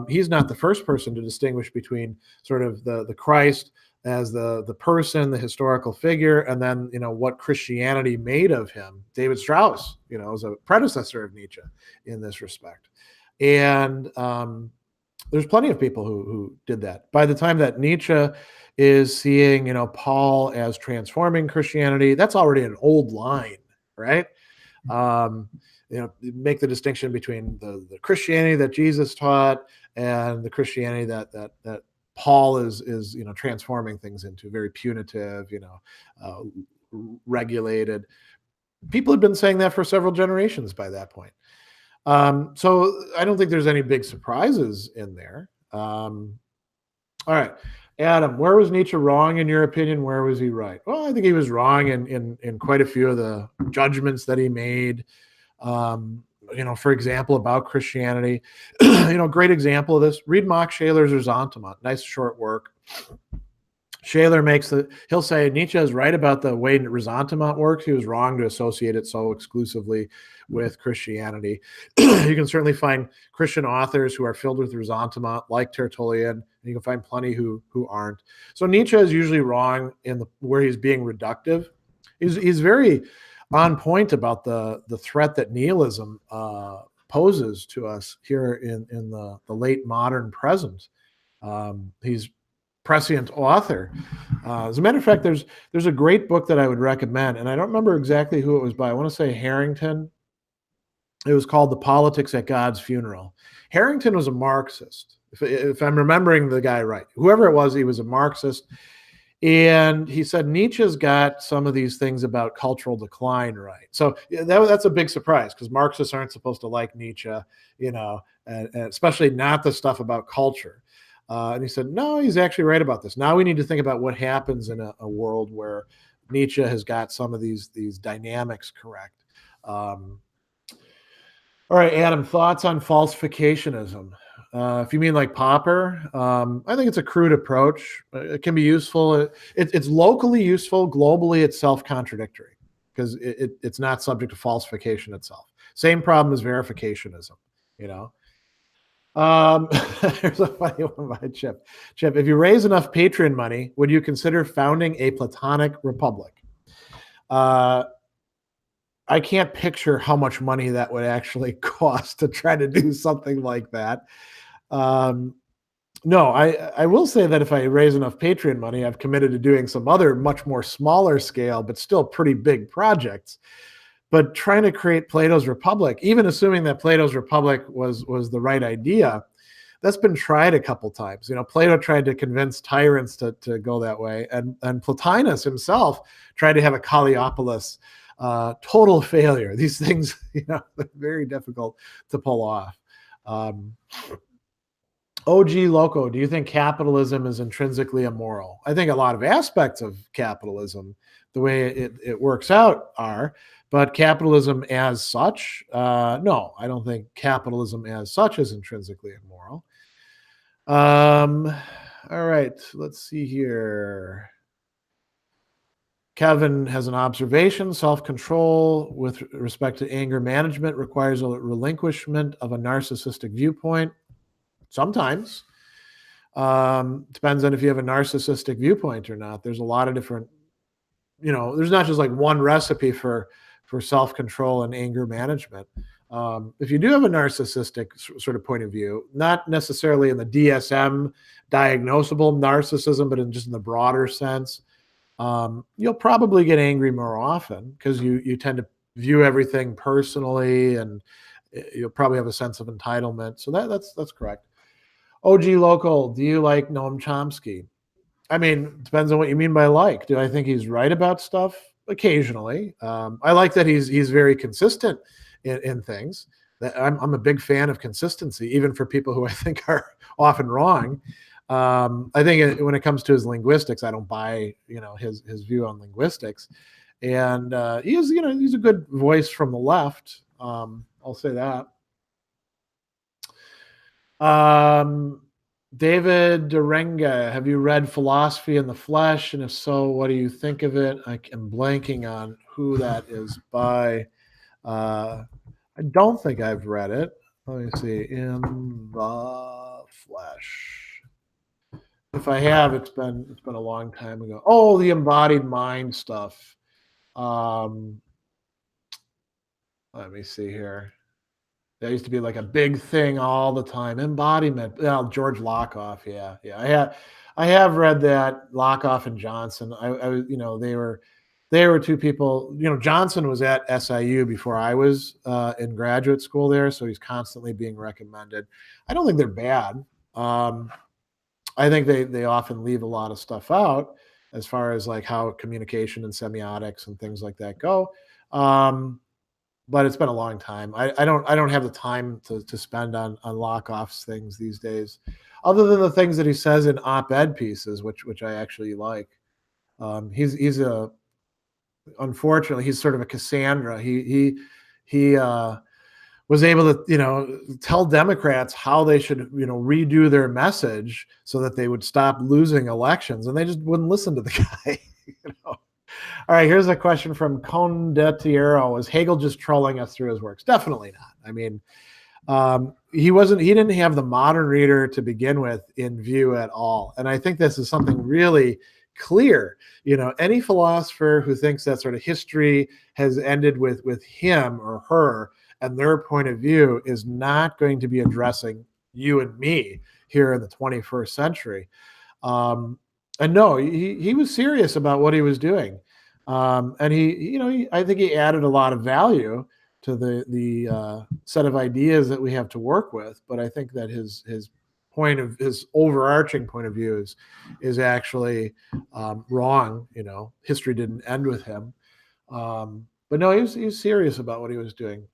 he's not the first person to distinguish between sort of the Christ as the person, the historical figure, and then, what Christianity made of him. David Strauss, is a predecessor of Nietzsche in this respect. And there's plenty of people who did that. By the time that Nietzsche is seeing, Paul as transforming Christianity, that's already an old line, right? Make the distinction between the Christianity that Jesus taught and the Christianity that Paul is transforming things into, very punitive, regulated. People had been saying that for several generations by that point. So I don't think there's any big surprises in there. All right, Adam, where was Nietzsche wrong in your opinion? Where was he right? Well, I think he was wrong in quite a few of the judgments that he made. For example, about Christianity. Great example of this. Read Max Scheler's Zersantement. Nice short work. Shaler he'll say Nietzsche is right about the way ressentiment works. He was wrong to associate it so exclusively with Christianity. You can certainly find Christian authors who are filled with ressentiment, like Tertullian, and you can find plenty who aren't. So Nietzsche is usually wrong where he's being reductive. He's very on point about the threat that nihilism poses to us here in the late modern present. He's prescient author. As a matter of fact, there's a great book that I would recommend, and I don't remember exactly who it was by. I want to say Harrington. It was called The Politics at God's Funeral. Harrington was a Marxist, if I'm remembering the guy right. Whoever it was, he was a Marxist. And he said Nietzsche's got some of these things about cultural decline right. So that's a big surprise because Marxists aren't supposed to like Nietzsche, and especially not the stuff about culture. And he said, no, he's actually right about this. Now we need to think about what happens in a world where Nietzsche has got some of these dynamics correct. All right, Adam, thoughts on falsificationism? If you mean like Popper, I think it's a crude approach. It can be useful. It's locally useful. Globally, it's self-contradictory because it's not subject to falsification itself. Same problem as verificationism, Here's a funny one by Chip. Chip, if you raise enough Patreon money, would you consider founding a Platonic republic? I can't picture how much money that would actually cost to try to do something like that. No, I will say that if I raise enough Patreon money, I've committed to doing some other much more smaller scale, but still pretty big projects. But trying to create Plato's Republic, even assuming that Plato's Republic was the right idea, that's been tried a couple times. Plato tried to convince tyrants to go that way, and Plotinus himself tried to have a Calliopollis. Total failure. These things, they're very difficult to pull off. OG Loco, do you think capitalism is intrinsically immoral? I think a lot of aspects of capitalism, the way it works out, are, but capitalism as such, no, I don't think capitalism as such is intrinsically immoral. All right, let's see here. Kevin has an observation. Self-control with respect to anger management requires a relinquishment of a narcissistic viewpoint. Sometimes. Depends on if you have a narcissistic viewpoint or not. There's a lot of different, there's not just like one recipe for self-control and anger management. If you do have a narcissistic sort of point of view, not necessarily in the DSM diagnosable narcissism, but just in the broader sense, you'll probably get angry more often because you tend to view everything personally, and you'll probably have a sense of entitlement. So that's correct. OG Local, do you like Noam Chomsky? I mean, it depends on what you mean by like. Do I think he's right about stuff? Occasionally. I like that he's very consistent in things. I'm a big fan of consistency, even for people who I think are often wrong. I think when it comes to his linguistics, I don't buy his view on linguistics, and he's a good voice from the left. I'll say that. David Derenga, have you read Philosophy in the Flesh? And if so, what do you think of it? I am blanking on who that is by. I don't think I've read it. Let me see. In the Flesh. If I have, it's been a long time ago. Oh, the embodied mind stuff. Let me see here. That used to be like a big thing all the time. Embodiment. George Lakoff. Yeah. I have read that. Lakoff and Johnson. They were two people. Johnson was at SIU before I was in graduate school there, so he's constantly being recommended. I don't think they're bad. I think they often leave a lot of stuff out as far as like how communication and semiotics and things like that go. But it's been a long time. I don't have the time to spend on Lakoff's things these days, other than the things that he says in op-ed pieces, which I actually like. Unfortunately, he's sort of a Cassandra. He was able to, tell Democrats how they should, redo their message so that they would stop losing elections, and they just wouldn't listen to the guy. All right, here's a question from Condetiero. Was Hegel just trolling us through his works? Definitely not. I mean, he didn't have the modern reader to begin with in view at all. And I think this is something really clear. Any philosopher who thinks that sort of history has ended with him or her and their point of view is not going to be addressing you and me here in the 21st century. And no, he was serious about what he was doing. And I think he added a lot of value to the set of ideas that we have to work with. But I think that his overarching point of view is actually wrong. History didn't end with him. But no, he was serious about what he was doing.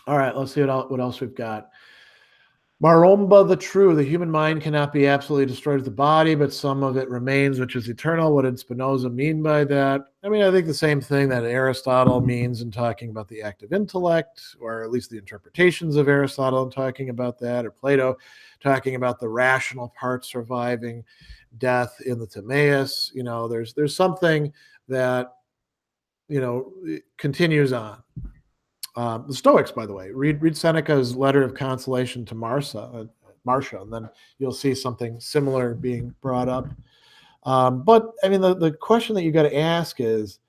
All right, let's see what else we've got. Maromba the true, the human mind cannot be absolutely destroyed with the body, but some of it remains, which is eternal. What did Spinoza mean by that? I mean, I think the same thing that Aristotle means in talking about the active intellect, or at least the interpretations of Aristotle in talking about that, or Plato talking about the rational part surviving death in the Timaeus. There's something that, continues on. The Stoics, by the way, read Seneca's letter of consolation to Marcia, and then you'll see something similar being brought up. But I mean, the question that you got to ask is,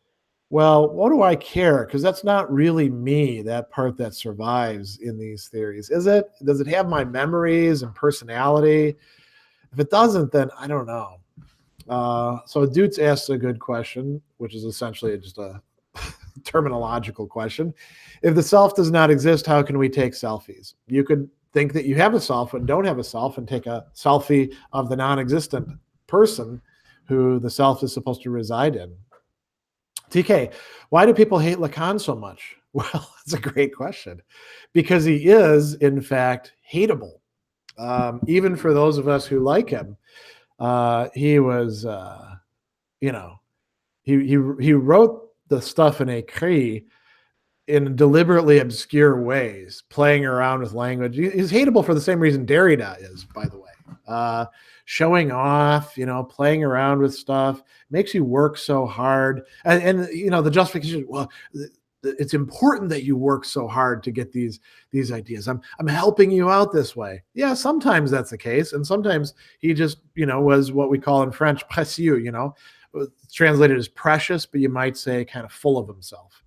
well, what do I care? Because that's not really me, that part that survives in these theories. Is it? Does it have my memories and personality? If it doesn't, then I don't know. So Dutz asks a good question, which is essentially just a terminological question. If the self does not exist, how can we take selfies? You could think that you have a self and don't have a self and take a selfie of the non-existent person who the self is supposed to reside in. TK, why do people hate Lacan so much? Well, that's a great question. Because he is, in fact, hateable. Even for those of us who like him. He was, he wrote the stuff in écrit in deliberately obscure ways, playing around with language. He's hateable for the same reason Derrida is, by the way. Showing off, playing around with stuff makes you work so hard. And the justification, well, it's important that you work so hard to get these ideas. I'm helping you out this way. Yeah, sometimes that's the case. And sometimes he just, was what we call in French, précieux, translated as precious, but you might say kind of full of himself.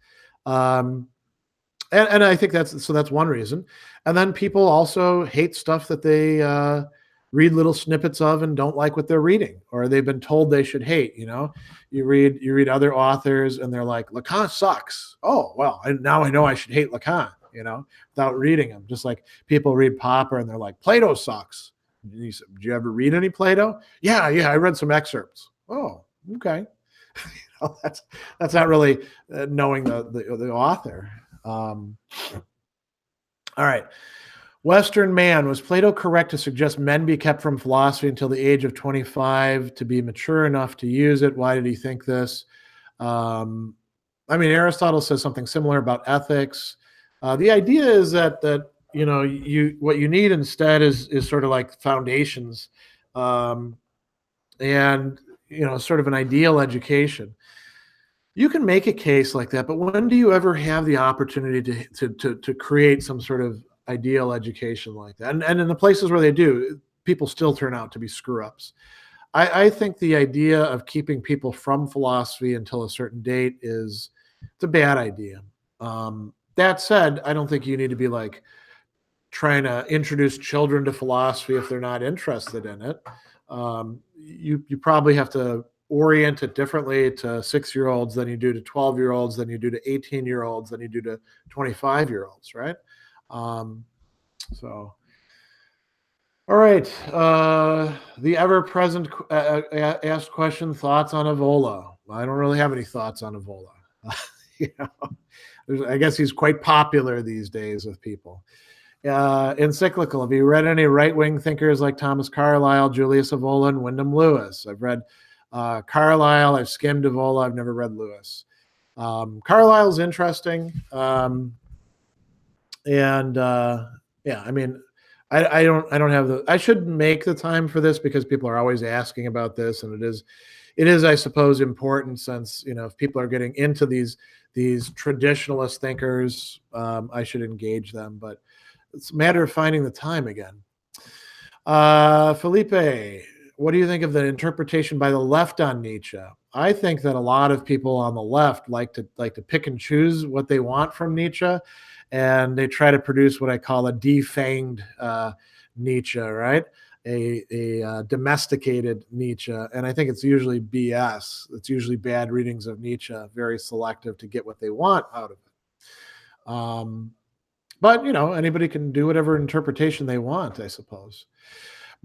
And I think that's one reason. And then people also hate stuff that they read little snippets of and don't like what they're reading, or they've been told they should hate. You read other authors and they're like, Lacan sucks. Oh, well, now I know I should hate Lacan, without reading him. Just like people read Popper and they're like, Plato sucks. And you said, did you ever read any Plato? Yeah, I read some excerpts. Oh, okay. That's not really knowing the author. All right. Western man, was Plato correct to suggest men be kept from philosophy until the age of 25 to be mature enough to use it? Why did he think this? I mean, Aristotle says something similar about ethics. The idea is that what you need instead is sort of like foundations, and sort of an ideal education. You can make a case like that, but when do you ever have the opportunity to create some sort of ideal education like that? And in the places where they do, people still turn out to be screw-ups. I think the idea of keeping people from philosophy until a certain date it's a bad idea. That said, I don't think you need to be like trying to introduce children to philosophy if they're not interested in it. You probably have to orient it differently to 6-year-olds than you do to 12-year-olds, than you do to 18-year-olds, than you do to 25-year-olds, right? So, all right. The ever-present asked question, thoughts on Evola? I don't really have any thoughts on Evola. I guess he's quite popular these days with people. Encyclical. Have you read any right-wing thinkers like Thomas Carlyle, Julius Evola, and Wyndham Lewis? I've read Carlyle. I've skimmed Evola. I've never read Lewis. Carlyle's interesting. And yeah, I mean, I don't have I should make the time for this because people are always asking about this, and it is, I suppose, important since, if people are getting into these traditionalist thinkers, I should engage them, but it's a matter of finding the time again. Felipe, what do you think of the interpretation by the left on Nietzsche? I think that a lot of people on the left like to pick and choose what they want from Nietzsche, and they try to produce what I call a defanged Nietzsche, right? A domesticated Nietzsche, and I think it's usually BS. It's usually bad readings of Nietzsche, very selective to get what they want out of it. But anybody can do whatever interpretation they want, I suppose.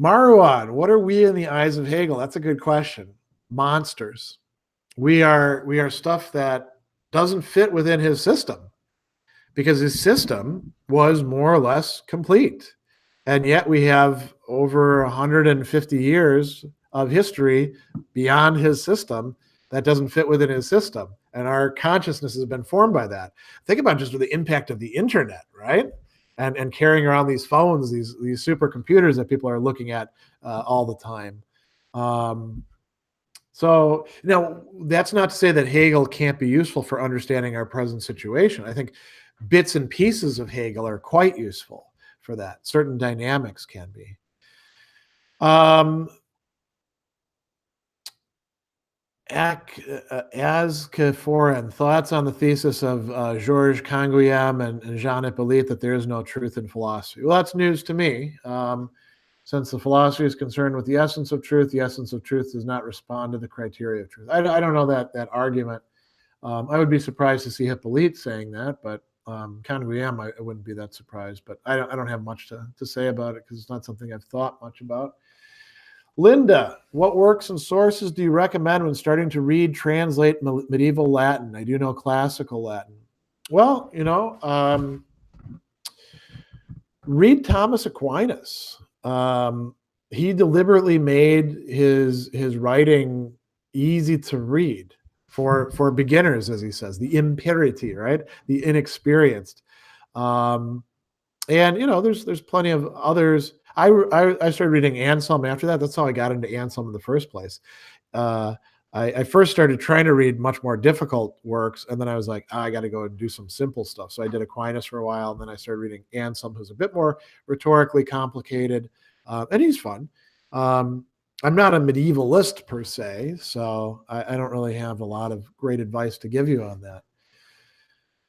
Marwan, what are we in the eyes of Hegel? That's a good question. Monsters. We are stuff that doesn't fit within his system, because his system was more or less complete. And yet we have over 150 years of history beyond his system that doesn't fit within his system. And our consciousness has been formed by that. Think about just the impact of the internet, right? And carrying around these phones, these supercomputers that people are looking at all the time. So now, that's not to say that Hegel can't be useful for understanding our present situation. I think bits and pieces of Hegel are quite useful for that. Certain dynamics can be. As thoughts on the thesis of Georges Canguilhem and Jean Hippolyte that there is no truth in philosophy. Well, that's news to me. Since the philosophy is concerned with the essence of truth does not respond to the criteria of truth. I don't know that argument. I would be surprised to see Hippolyte saying that, but Canguilhem, I wouldn't be that surprised. But I don't have much to say about it because it's not something I've thought much about. Linda, what works and sources do you recommend when starting to read, translate medieval Latin? I do know classical Latin. Well, read Thomas Aquinas. He deliberately made his writing easy to read for beginners, as he says, the imperiti, right? The inexperienced. And there's plenty of others. I started reading Anselm after that. That's how I got into Anselm in the first place. I first started trying to read much more difficult works, and then I was like, I got to go and do some simple stuff. So I did Aquinas for a while, and then I started reading Anselm, who's a bit more rhetorically complicated, and he's fun. I'm not a medievalist per se, so I don't really have a lot of great advice to give you on that.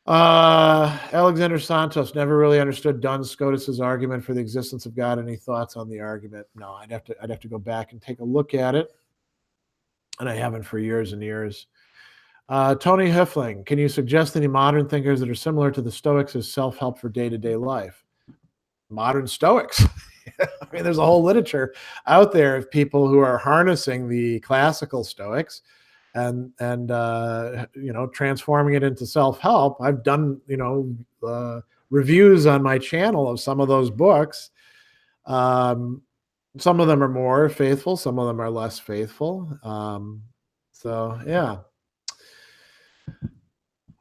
Alexander Santos never really understood Duns Scotus's argument for the existence of God. Any thoughts on the argument? No, I'd have to go back and take a look at it, and I haven't for years and years. Tony Hiffling, can you suggest any modern thinkers that are similar to the Stoics as self-help for day-to-day life? Modern Stoics. I mean, there's a whole literature out there of people who are harnessing the classical Stoics and transforming it into self-help. I've done reviews on my channel of some of those books. Some of them are more faithful, some of them are less faithful. So yeah.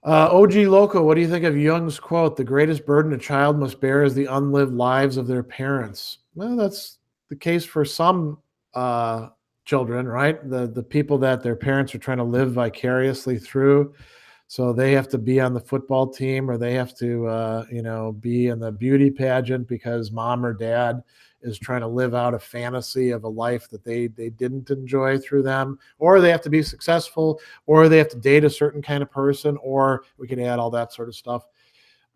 OG Loco, what do you think of Jung's quote, the greatest burden a child must bear is the unlived lives of their parents? Well, that's the case for some children, right? The people that their parents are trying to live vicariously through. So they have to be on the football team, or they have to, be in the beauty pageant because mom or dad is trying to live out a fantasy of a life that they didn't enjoy through them, or they have to be successful, or they have to date a certain kind of person, or we could add all that sort of stuff.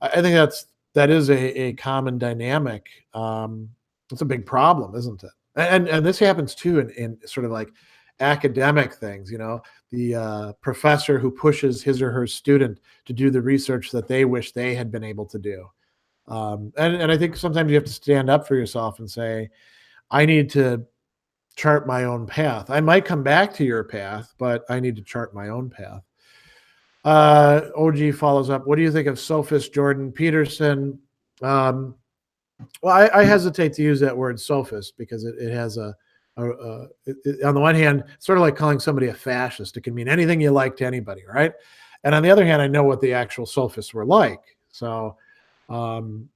I think that is a common dynamic. It's a big problem, isn't it? And this happens too in sort of like academic things, the professor who pushes his or her student to do the research that they wish they had been able to do. And I think sometimes you have to stand up for yourself and say, I need to chart my own path. I might come back to your path, but I need to chart my own path. OG follows up. What do you think of sophist Jordan Peterson? Well, I hesitate to use that word sophist because it has on the one hand, it's sort of like calling somebody a fascist. It can mean anything you like to anybody, right? And on the other hand, I know what the actual sophists were like. So I'm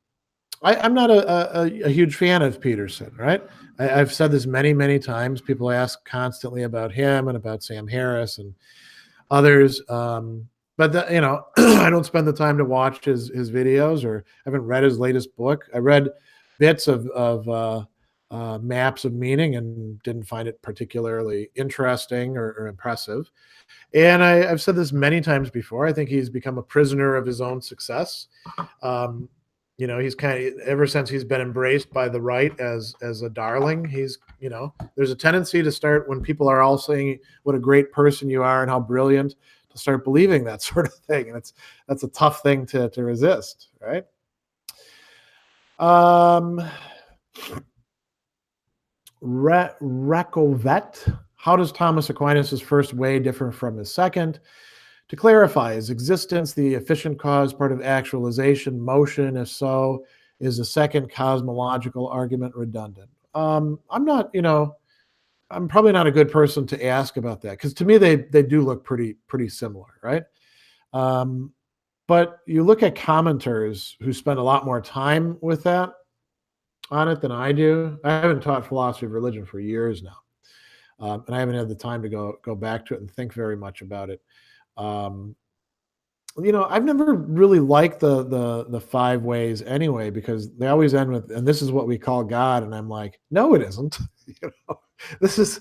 not a huge fan of Peterson, right? I've said this many, many times. People ask constantly about him and about Sam Harris and others. But I don't spend the time to watch his videos, or I haven't read his latest book. I read bits of Maps of Meaning and didn't find it particularly interesting or impressive. And I've said this many times before. I think he's become a prisoner of his own success. Um, he's kind of, ever since he's been embraced by the right as a darling, there's a tendency to start, when people are all saying what a great person you are and how brilliant, to start believing that sort of thing. And that's a tough thing to resist, right? Rakovet. How does Thomas Aquinas' first way differ from his second? To clarify, is existence the efficient cause part of actualization, motion? If so, is the second cosmological argument redundant? I'm probably not a good person to ask about that, because to me they do look pretty similar, right? But you look at commenters who spend a lot more time with that on it than I do. I haven't taught philosophy of religion for years now, and I haven't had the time to go back to it and think very much about it. I've never really liked the five ways anyway, because they always end with, and this is what we call God, and I'm like, no, it isn't. This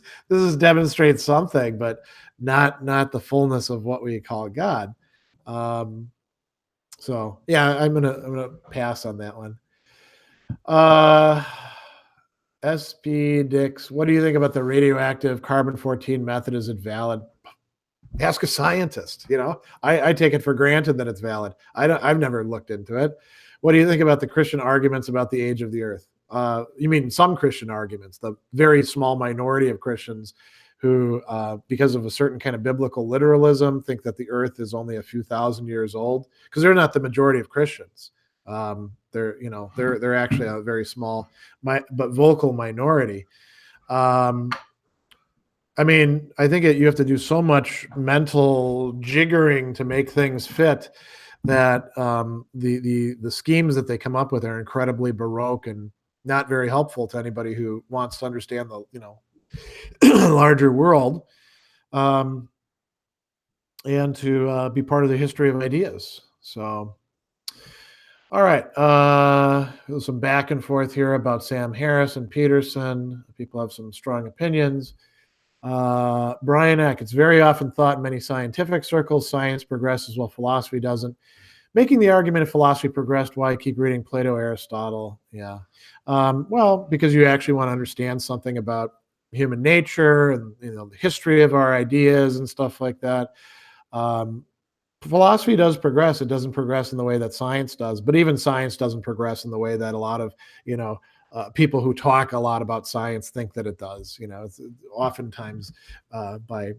demonstrates something, but not the fullness of what we call God. So yeah, I'm gonna pass on that one. SP Dix, what do you think about the radioactive carbon-14 method? Is it valid? Ask a scientist. I take it for granted that it's valid. I've never looked into it. What do you think about the Christian arguments about the age of the earth? You mean some Christian arguments, the very small minority of Christians who, because of a certain kind of biblical literalism, think that the earth is only a few thousand years old, because they're not the majority of Christians. They're actually a very small, but vocal minority. I think you have to do so much mental jiggering to make things fit that the schemes that they come up with are incredibly baroque and not very helpful to anybody who wants to understand the larger world, and to be part of the history of ideas. So, all right, there's some back and forth here about Sam Harris and Peterson. People have some strong opinions. Brian Eck, it's very often thought in many scientific circles science progresses while philosophy doesn't. Making the argument if philosophy progressed, why keep reading Plato, Aristotle? Yeah. Well, because you actually want to understand something about human nature and the history of our ideas and stuff like that. Philosophy does progress. It doesn't progress in the way that science does, but even science doesn't progress in the way that a lot of people who talk a lot about science think that it does. It's oftentimes by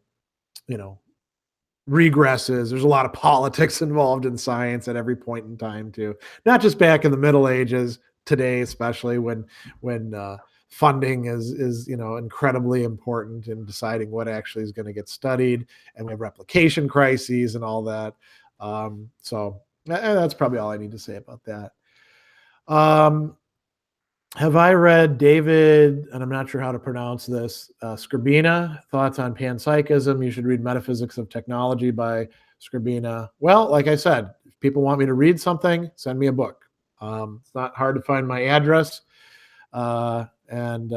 regresses. There's a lot of politics involved in science at every point in time too, not just back in the Middle Ages, today especially, when funding is incredibly important in deciding what actually is going to get studied, and we have replication crises and all that. So that's probably all I need to say about that. Have I read David, and I'm not sure how to pronounce this, Scribina, Thoughts on Panpsychism? You should read Metaphysics of Technology by Scribina. Well, like I said, if people want me to read something, send me a book. It's not hard to find my address. And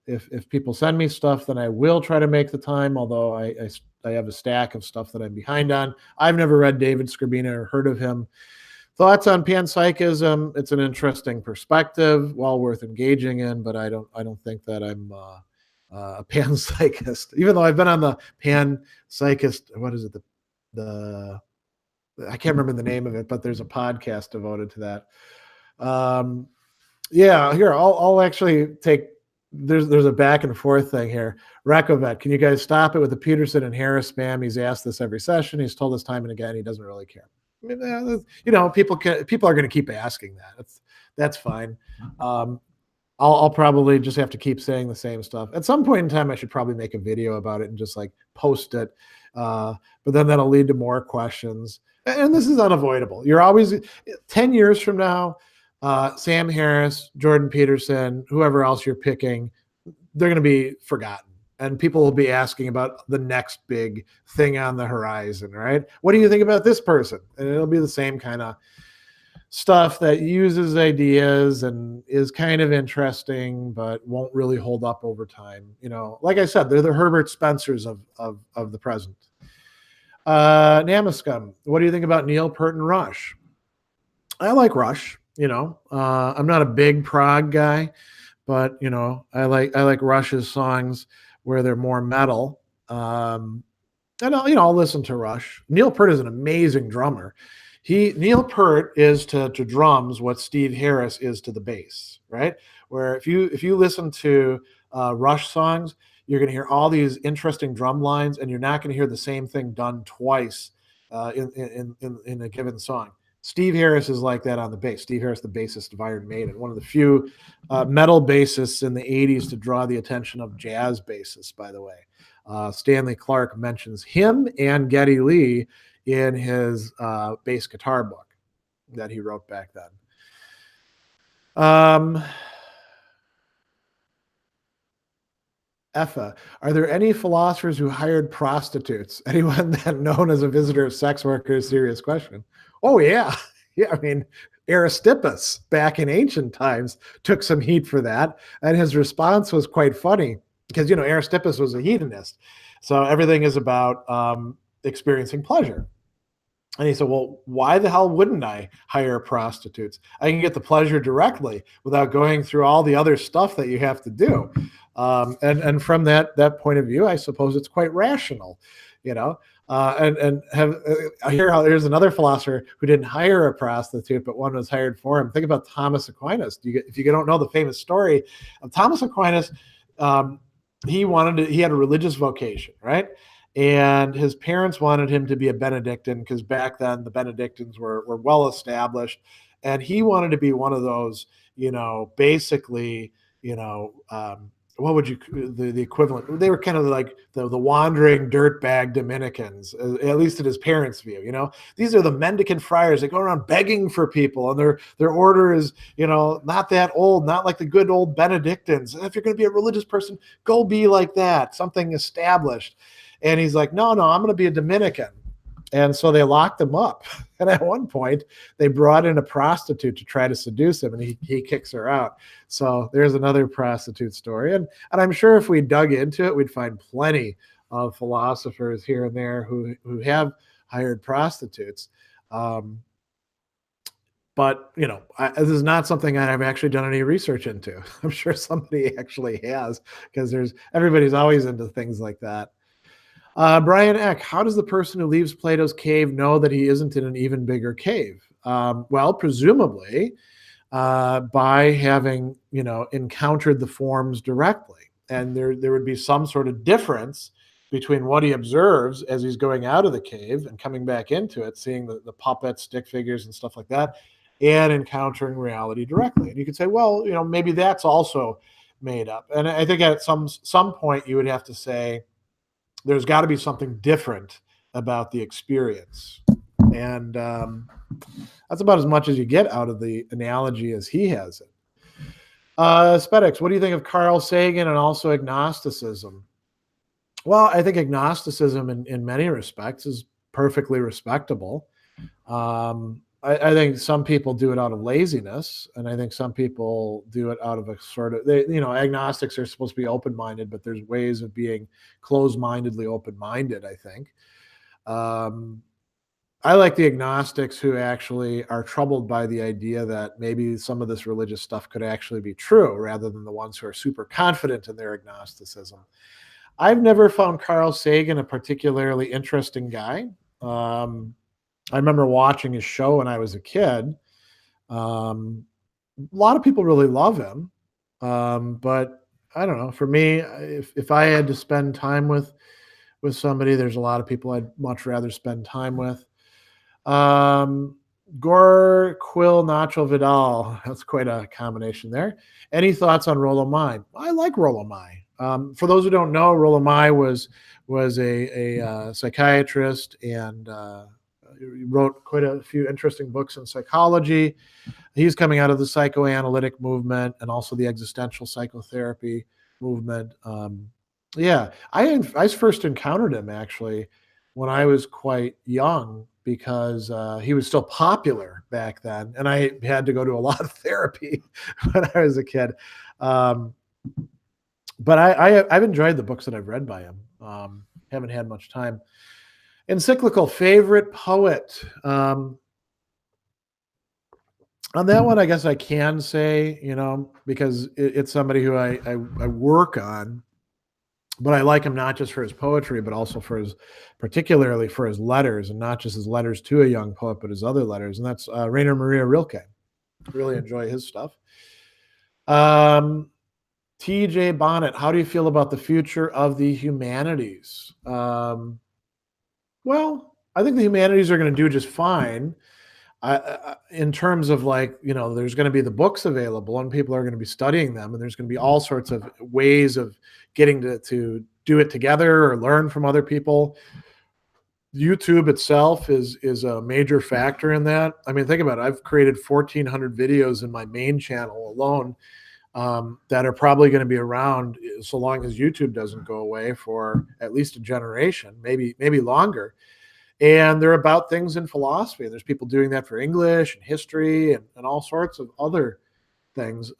if people send me stuff, then I will try to make the time, although I have a stack of stuff that I'm behind on. I've never read David Scribina or heard of him. Thoughts on panpsychism. It's an interesting perspective, well worth engaging in, but I don't think that I'm a panpsychist, even though I've been on the panpsychist. What is it? The I can't remember the name of it, but there's a podcast devoted to that. Yeah, here I'll actually take. There's a back and forth thing here. Rakovet, can you guys stop it with the Peterson and Harris spam? He's asked this every session. He's told us time and again he doesn't really care. People are going to keep asking that. That's fine. I'll probably just have to keep saying the same stuff. At some point in time, I should probably make a video about it and just like post it. But then that'll lead to more questions. And this is unavoidable. You're always 10 years from now, Sam Harris, Jordan Peterson, whoever else you're picking, they're going to be forgotten. And people will be asking about the next big thing on the horizon, right? What do you think about this person? And it'll be the same kind of stuff that uses ideas and is kind of interesting, but won't really hold up over time. Like I said, they're the Herbert Spencers of the present. Namascum, what do you think about Neil Peart and Rush? I like Rush. I'm not a big prog guy, but I like Rush's songs where they're more metal. And I'll listen to Rush. Neil Peart is an amazing drummer. Neil Peart is to drums what Steve Harris is to the bass, right? Where if you listen to Rush songs, you're going to hear all these interesting drum lines, and you're not going to hear the same thing done twice in a given song. Steve Harris is like that on the bass. Steve Harris, the bassist of Iron Maiden, one of the few metal bassists in the 80s to draw the attention of jazz bassists, by the way. Stanley Clark mentions him and Geddy Lee in his bass guitar book that he wrote back then. Effa, are there any philosophers who hired prostitutes? Anyone that known as a visitor of sex workers? Serious question. Oh, yeah. Yeah, I mean, Aristippus back in ancient times took some heat for that. And his response was quite funny because, Aristippus was a hedonist. So everything is about experiencing pleasure. And he said, well, why the hell wouldn't I hire prostitutes? I can get the pleasure directly without going through all the other stuff that you have to do. And from that point of view, I suppose it's quite rational, here's another philosopher who didn't hire a prostitute, but one was hired for him. Think about Thomas Aquinas. If you don't know the famous story of Thomas Aquinas, he had a religious vocation, right? And his parents wanted him to be a Benedictine because back then the Benedictines were well established. And he wanted to be one of those, basically, what would the equivalent? They were kind of like the wandering dirtbag Dominicans, at least in his parents' view. These are the mendicant friars. They go around begging for people, and their order is, not that old, not like the good old Benedictines. And if you're going to be a religious person, go be like that, something established. And he's like, no, I'm going to be a Dominican. And so they locked him up. And at one point, they brought in a prostitute to try to seduce him, and he kicks her out. So there's another prostitute story. And I'm sure if we dug into it, we'd find plenty of philosophers here and there who have hired prostitutes. But, this is not something I've actually done any research into. I'm sure somebody actually has, because everybody's always into things like that. Brian Eck, how does the person who leaves Plato's cave know that he isn't in an even bigger cave? Well, presumably by having, encountered the forms directly. And there would be some sort of difference between what he observes as he's going out of the cave and coming back into it, seeing the puppets, stick figures, and stuff like that, and encountering reality directly. And you could say, well, maybe that's also made up. And I think at some point you would have to say, there's got to be something different about the experience. And that's about as much as you get out of the analogy as he has it. Spedix, what do you think of Carl Sagan and also agnosticism? Well, I think agnosticism in many respects is perfectly respectable. I think some people do it out of laziness, and I think some people do it out of a sort of, agnostics are supposed to be open-minded, but there's ways of being closed-mindedly open-minded, I think. I like the agnostics who actually are troubled by the idea that maybe some of this religious stuff could actually be true, rather than the ones who are super confident in their agnosticism. I've never found Carl Sagan a particularly interesting guy. I remember watching his show when I was a kid. A lot of people really love him. But I don't know. For me, if I had to spend time with somebody, there's a lot of people I'd much rather spend time with. Gore, Quill, Nacho, Vidal. That's quite a combination there. Any thoughts on Rollo Mai? I like Rollo Mai. For those who don't know, Rollo Mai was a psychiatrist and he wrote quite a few interesting books in psychology. He's coming out of the psychoanalytic movement and also the existential psychotherapy movement. Yeah, I first encountered him actually when I was quite young because he was still popular back then, and I had to go to a lot of therapy when I was a kid. But I've enjoyed the books that I've read by him. Haven't had much time. Encyclical favorite poet. On that one, I guess I can say, because it's somebody who I work on, but I like him not just for his poetry, but also particularly for his letters, and not just his letters to a young poet, but his other letters. And that's Rainer Maria Rilke. Really enjoy his stuff. T.J. Bonnet, how do you feel about the future of the humanities? Well, I think the humanities are going to do just fine. In terms of there's going to be the books available and people are going to be studying them, and there's going to be all sorts of ways of getting to do it together or learn from other people. YouTube itself is a major factor in that. I mean, think about it. I've created 1,400 videos in my main channel alone that are probably going to be around so long as YouTube doesn't go away for at least a generation, maybe longer. And they're about things in philosophy. There's people doing that for English and history and all sorts of other things.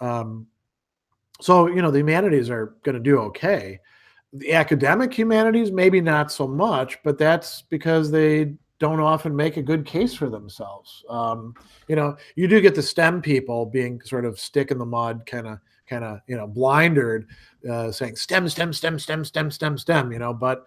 So, the humanities are going to do okay. The academic humanities, maybe not so much, but that's because they don't often make a good case for themselves. You do get the STEM people being sort of stick in the mud, kind of, blindered, saying STEM, STEM, STEM, STEM, STEM, STEM, STEM, but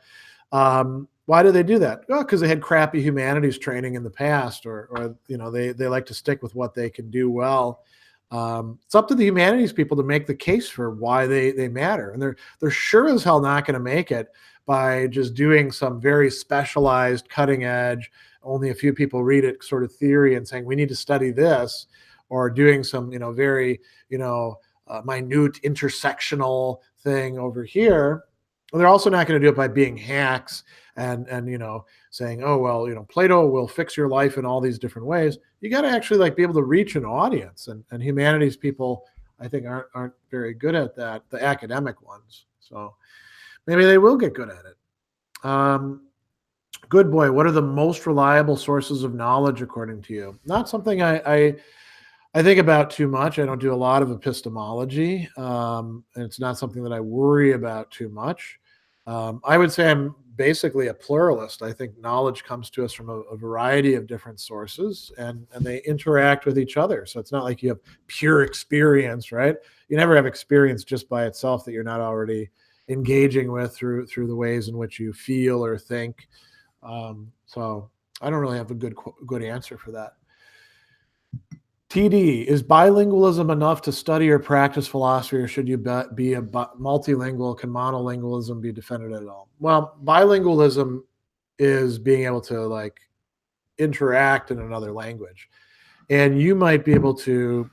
why do they do that? Well, because they had crappy humanities training in the past, or they like to stick with what they can do well. It's up to the humanities people to make the case for why they matter, and they're sure as hell not going to make it by just doing some very specialized, cutting edge, only a few people read it sort of theory and saying we need to study this, or doing some very minute intersectional thing over here. They're also not going to do it by being hacks and saying, oh, well, Plato will fix your life in all these different ways. You got to actually be able to reach an audience, and humanities people, I think, aren't very good at that, the academic ones. So maybe they will get good at it. Good boy, what are the most reliable sources of knowledge according to you? Not something I think about too much. I don't do a lot of epistemology, and it's not something that I worry about too much. I would say I'm basically a pluralist. I think knowledge comes to us from a variety of different sources, and they interact with each other. So it's not like you have pure experience, right? You never have experience just by itself that you're not already engaging with through the ways in which you feel or think. So I don't really have a good answer for that. TD, is bilingualism enough to study or practice philosophy, or should you be a multilingual? Can monolingualism be defended at all? Well, bilingualism is being able to interact in another language. And you might be able to,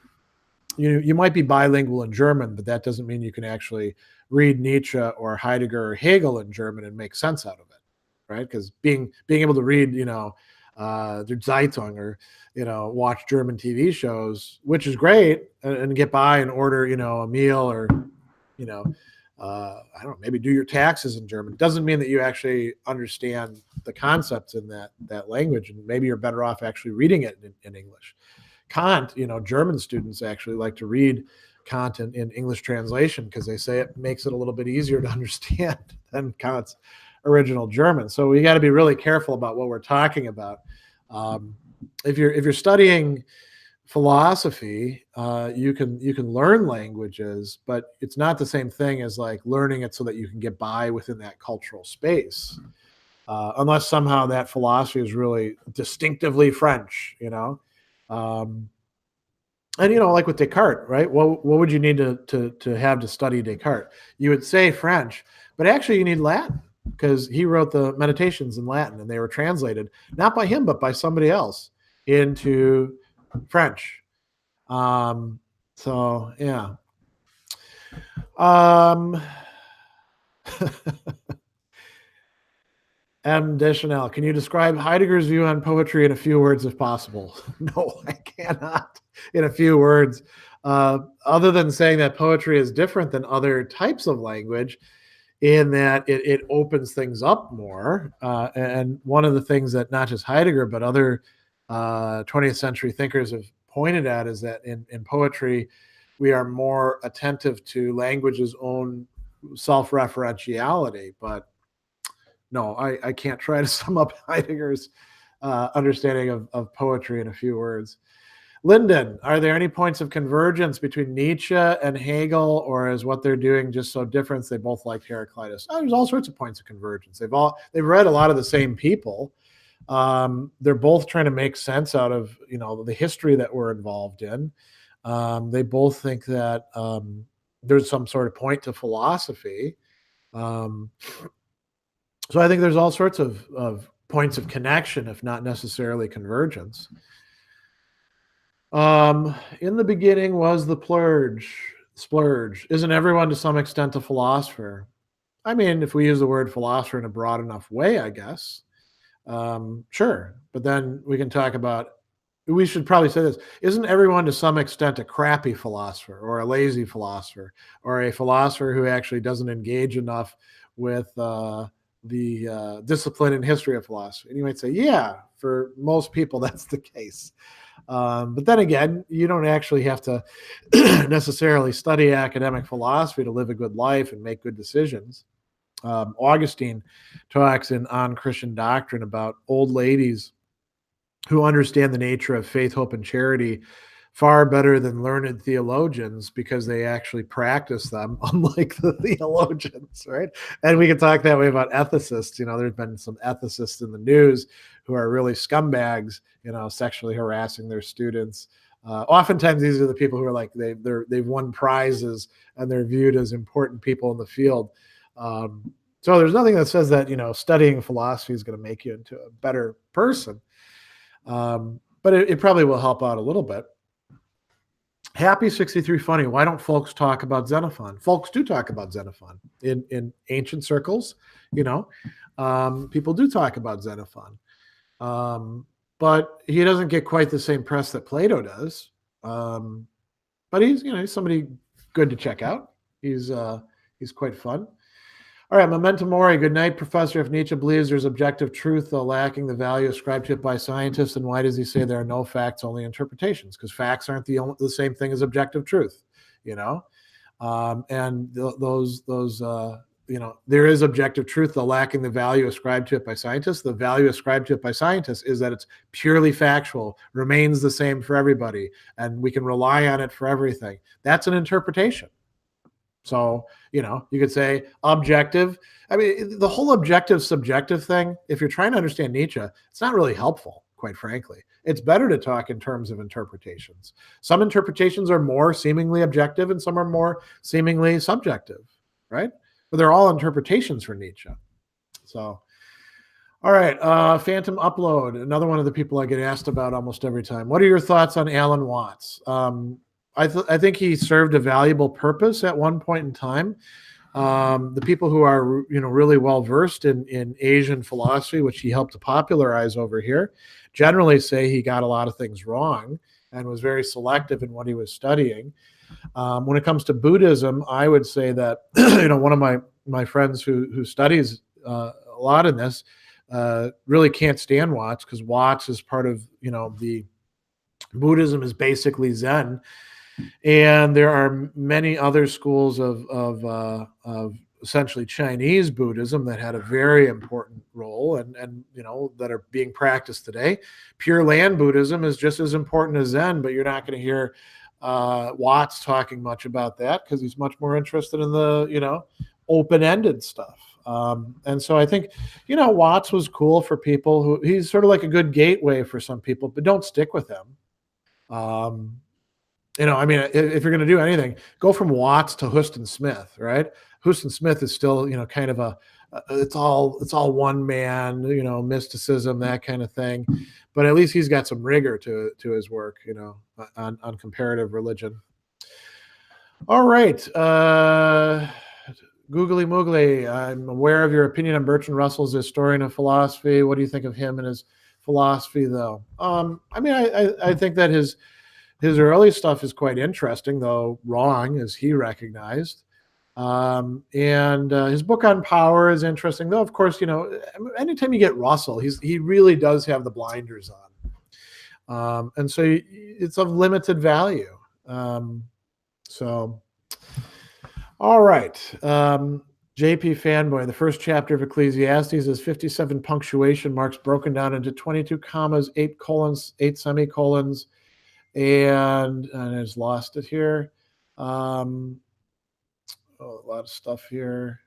you might be bilingual in German, but that doesn't mean you can actually read Nietzsche or Heidegger or Hegel in German and make sense out of it, right? Because being able to read, Der Zeitung, or watch German TV shows, which is great, and get by and order a meal, or I don't know, maybe do your taxes in German. It doesn't mean that you actually understand the concepts in that language, and maybe you're better off actually reading it in English. Kant, German students actually like to read Kant in English translation because they say it makes it a little bit easier to understand than Kant's original German. So we got to be really careful about what we're talking about. If you're studying philosophy, you can learn languages, but it's not the same thing as learning it so that you can get by within that cultural space. Unless somehow that philosophy is really distinctively French, and like with Descartes, right? What would you need to have to study Descartes? You would say French, but actually you need Latin, because he wrote the Meditations in Latin, and they were translated not by him but by somebody else into French. So yeah. M. Deschanel, can you describe Heidegger's view on poetry in a few words if possible? No, I cannot in a few words. Other than saying that poetry is different than other types of language in that it opens things up more. And one of the things that not just Heidegger, but other 20th century thinkers have pointed at is that in poetry, we are more attentive to language's own self-referentiality. But no, I can't try to sum up Heidegger's understanding of poetry in a few words. Lyndon, are there any points of convergence between Nietzsche and Hegel, or is what they're doing just so different they both like Heraclitus? There's all sorts of points of convergence. They've read a lot of the same people. They're both trying to make sense out of the history that we're involved in. They both think that there's some sort of point to philosophy. So I think there's all sorts of points of connection, if not necessarily convergence. In the beginning was the splurge. Isn't everyone to some extent a philosopher? I mean, if we use the word philosopher in a broad enough way, I guess. Sure. But then we can talk about, we should probably say this, isn't everyone to some extent a crappy philosopher or a lazy philosopher or a philosopher who actually doesn't engage enough with the discipline and history of philosophy? And you might say, yeah, for most people, that's the case. But then again, you don't actually have to necessarily study academic philosophy to live a good life and make good decisions. Augustine talks in On Christian Doctrine about old ladies who understand the nature of faith, hope, and charity far better than learned theologians because they actually practice them, unlike the theologians, right? And we can talk that way about ethicists. There's been some ethicists in the news who are really scumbags, sexually harassing their students. Oftentimes, these are the people who are like they've won prizes and they're viewed as important people in the field. So there's nothing that says that studying philosophy is going to make you into a better person, but it probably will help out a little bit. Happy 63 funny. Why don't folks talk about Xenophon? Folks do talk about Xenophon in ancient circles. People do talk about Xenophon, but he doesn't get quite the same press that Plato does. But he's somebody good to check out. He's quite fun. All right, Memento Mori. Good night, Professor. If Nietzsche believes there's objective truth, though lacking the value ascribed to it by scientists, then why does he say there are no facts, only interpretations? Because facts aren't the same thing as objective truth, and there is objective truth, though lacking the value ascribed to it by scientists. The value ascribed to it by scientists is that it's purely factual, remains the same for everybody, and we can rely on it for everything. That's an interpretation. So, you could say objective. I mean, the whole objective subjective thing, if you're trying to understand Nietzsche, it's not really helpful, quite frankly. It's better to talk in terms of interpretations. Some interpretations are more seemingly objective and some are more seemingly subjective, right? But they're all interpretations for Nietzsche. So, all right, Phantom Upload, another one of the people I get asked about almost every time. What are your thoughts on Alan Watts? I think he served a valuable purpose at one point in time. The people who are really well versed in Asian philosophy, which he helped to popularize over here, generally say he got a lot of things wrong and was very selective in what he was studying. When it comes to Buddhism, I would say that one of my friends who studies a lot in this really can't stand Watts, because Watts is part of the Buddhism is basically Zen. And there are many other schools of essentially Chinese Buddhism that had a very important role and that are being practiced today. Pure Land Buddhism is just as important as Zen, but you're not going to hear Watts talking much about that because he's much more interested in the open-ended stuff. And so I think Watts was cool for people who, he's sort of like a good gateway for some people, but don't stick with him. If you're going to do anything, go from Watts to Huston Smith, right? Huston Smith is still, kind of it's all one man, mysticism, that kind of thing. But at least he's got some rigor to his work, on comparative religion. All right. Googly Moogly, I'm aware of your opinion on Bertrand Russell as a historian of philosophy. What do you think of him and his philosophy, though? I mean, I think that his early stuff is quite interesting, though wrong, as he recognized. And his book on power is interesting, though. Of course, anytime you get Russell, he really does have the blinders on, and so it's of limited value. So, all right. JP Fanboy, the first chapter of Ecclesiastes is 57 punctuation marks broken down into 22 commas, 8 colons, 8 semicolons, and I just lost it here. A lot of stuff here.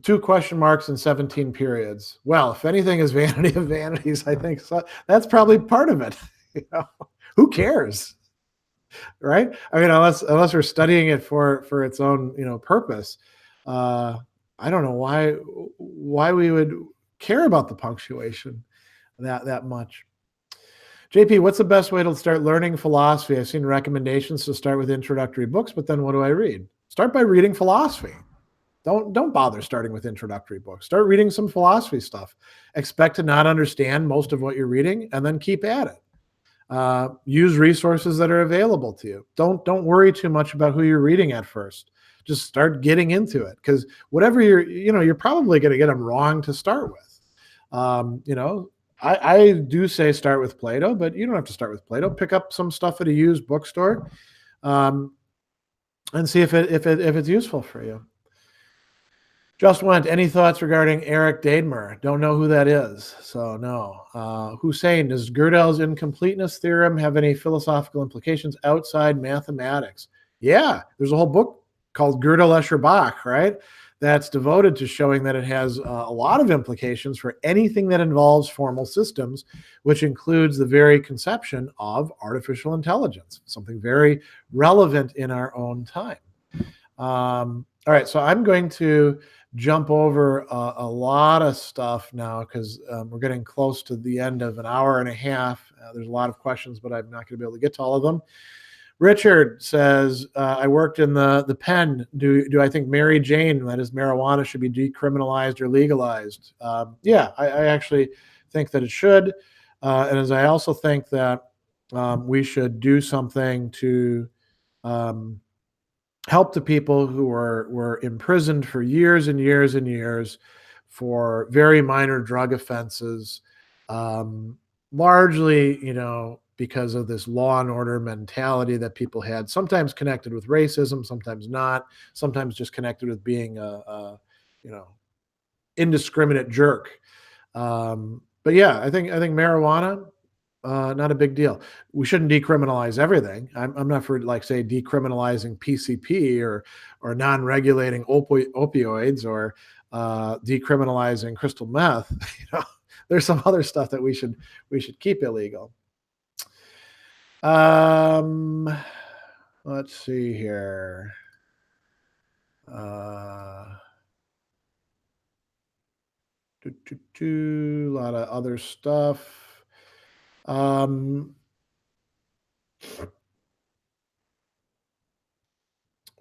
2 question marks and 17 periods. Well, if anything is vanity of vanities, I think so. That's probably part of it. Who cares? Right? I mean, unless we're studying it for its own purpose, I don't know why we would care about the punctuation that much. JP, what's the best way to start learning philosophy? I've seen recommendations to start with introductory books, but then what do I read? Start by reading philosophy. Don't bother starting with introductory books. Start reading some philosophy stuff. Expect to not understand most of what you're reading, and then keep at it. Use resources that are available to you. Don't worry too much about who you're reading at first. Just start getting into it, because whatever you're probably going to get them wrong to start with. I do say start with Plato, but you don't have to start with Plato. Pick up some stuff at a used bookstore, and see if it's useful for you. Just went. Any thoughts regarding Eric Daedmer? Don't know who that is, so no. Hussein, does Gödel's incompleteness theorem have any philosophical implications outside mathematics? Yeah, there's a whole book called Gödel Escher Bach, right? That's devoted to showing that it has a lot of implications for anything that involves formal systems, which includes the very conception of artificial intelligence, something very relevant in our own time. All right, so I'm going to jump over a lot of stuff now, because we're getting close to the end of an hour and a half. There's a lot of questions, but I'm not going to be able to get to all of them. Richard says, I worked in the pen. Do I think Mary Jane, that is marijuana, should be decriminalized or legalized? Yeah, I actually think that it should. And as I also think that we should do something to help the people who were imprisoned for years and years and years for very minor drug offenses, largely, because of this law and order mentality that people had, sometimes connected with racism, sometimes not, sometimes just connected with being a indiscriminate jerk. But yeah, I think marijuana, not a big deal. We shouldn't decriminalize everything. I'm not for, like, say, decriminalizing PCP or non-regulating opioids or decriminalizing crystal meth. There's some other stuff that we should keep illegal. Let's see here. A lot of other stuff.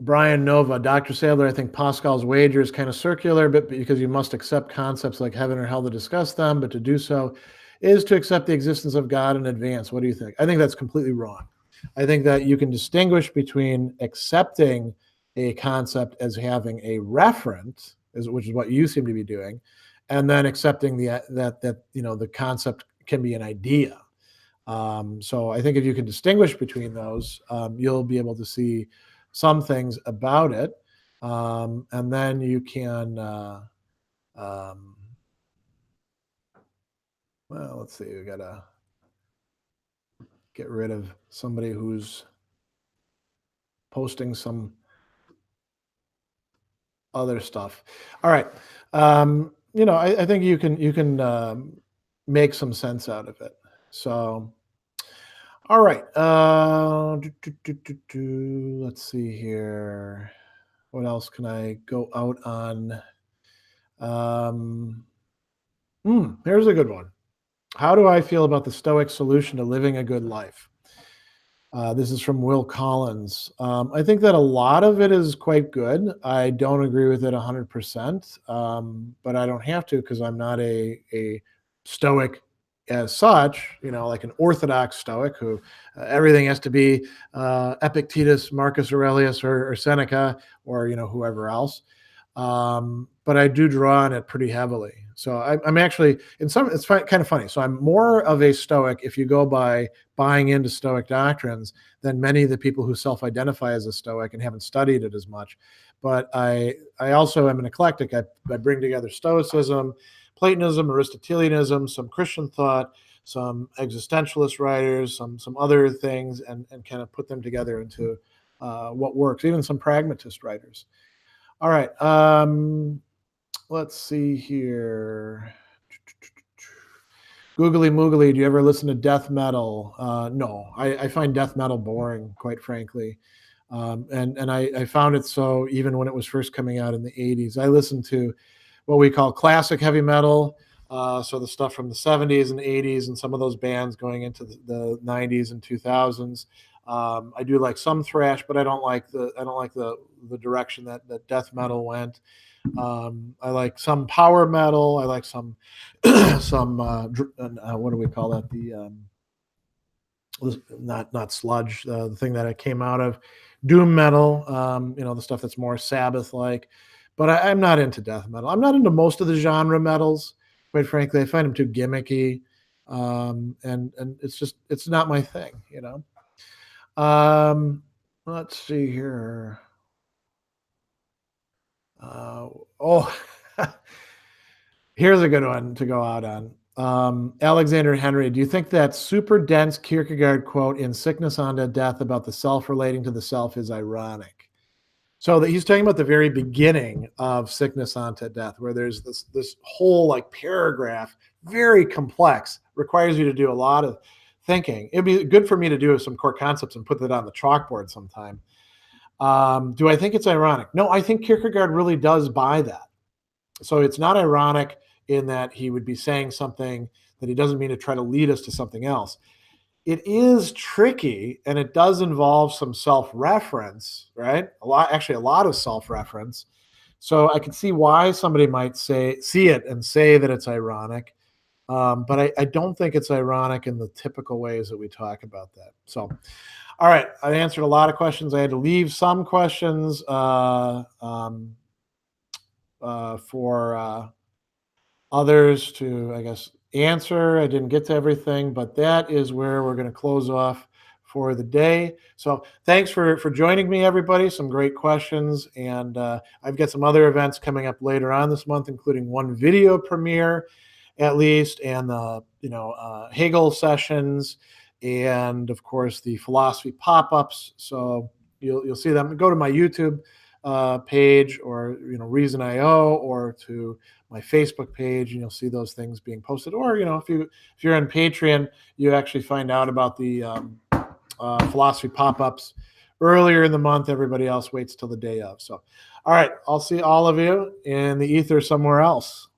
Brian Nova, Dr. Sadler, I think Pascal's wager is kind of circular, but because you must accept concepts like heaven or hell to discuss them, but to do so is to accept the existence of God in advance. What do you think? I think that's completely wrong. I think that you can distinguish between accepting a concept as having a referent, which is what you seem to be doing, and then accepting that the concept can be an idea. So I think if you can distinguish between those, you'll be able to see some things about it, and then you can well, let's see, we gotta get rid of somebody who's posting some other stuff. All right. I think you can make some sense out of it. So, all right. Let's see here. What else can I go out on? Here's a good one. How do I feel about the Stoic solution to living a good life? This is from Will Collins. I think that a lot of it is quite good. I don't agree with it 100%, but I don't have to because I'm not a Stoic as such, like an Orthodox Stoic who everything has to be Epictetus, Marcus Aurelius, or Seneca, or whoever else. But I do draw on it pretty heavily. So I'm actually it's kind of funny. So I'm more of a Stoic if you go by buying into Stoic doctrines than many of the people who self-identify as a Stoic and haven't studied it as much. But I also am an eclectic. I bring together Stoicism, Platonism, Aristotelianism, some Christian thought, some existentialist writers, some other things, and kind of put them together into what works, even some pragmatist writers. All right. Let's see here. Googly Moogly, do you ever listen to death metal? No, I find death metal boring, quite frankly. And I found it so even when it was first coming out in the 80s. I listened to what we call classic heavy metal, so the stuff from the 70s and 80s and some of those bands going into the 90s and 2000s. I do like some thrash, but I don't like the direction that death metal went. I like some power metal. I like some what do we call that? Not sludge. The thing that it came out of doom metal. The stuff that's more Sabbath like. But I'm not into death metal. I'm not into most of the genre metals. Quite frankly, I find them too gimmicky, and it's not my thing. Let's see here. Here's a good one to go out on. Alexander Henry, do you think that super dense Kierkegaard quote in Sickness Unto Death about the self relating to the self is ironic? So that he's talking about the very beginning of Sickness Unto Death, where there's this whole paragraph, very complex, requires you to do a lot of thinking. It'd be good for me to do some core concepts and put that on the chalkboard sometime. Do I think it's ironic? No, I think Kierkegaard really does buy that. So it's not ironic in that he would be saying something that he doesn't mean to try to lead us to something else. It is tricky, and it does involve some self-reference, right? A lot of self-reference. So I can see why somebody might see it and say that it's ironic. But I don't think it's ironic in the typical ways that we talk about that. So, all right, I answered a lot of questions. I had to leave some questions for others to, I guess, answer. I didn't get to everything, but that is where we're going to close off for the day. So thanks for joining me, everybody. Some great questions. And I've got some other events coming up later on this month, including one video premiere at least, and the Hegel sessions, and of course the philosophy pop-ups. So you'll see them. Go to my YouTube page, or Reason.io, or to my Facebook page, and you'll see those things being posted. Or if you're on Patreon, you actually find out about the philosophy pop-ups earlier in the month. Everybody else waits till the day of. So, all right, I'll see all of you in the ether somewhere else.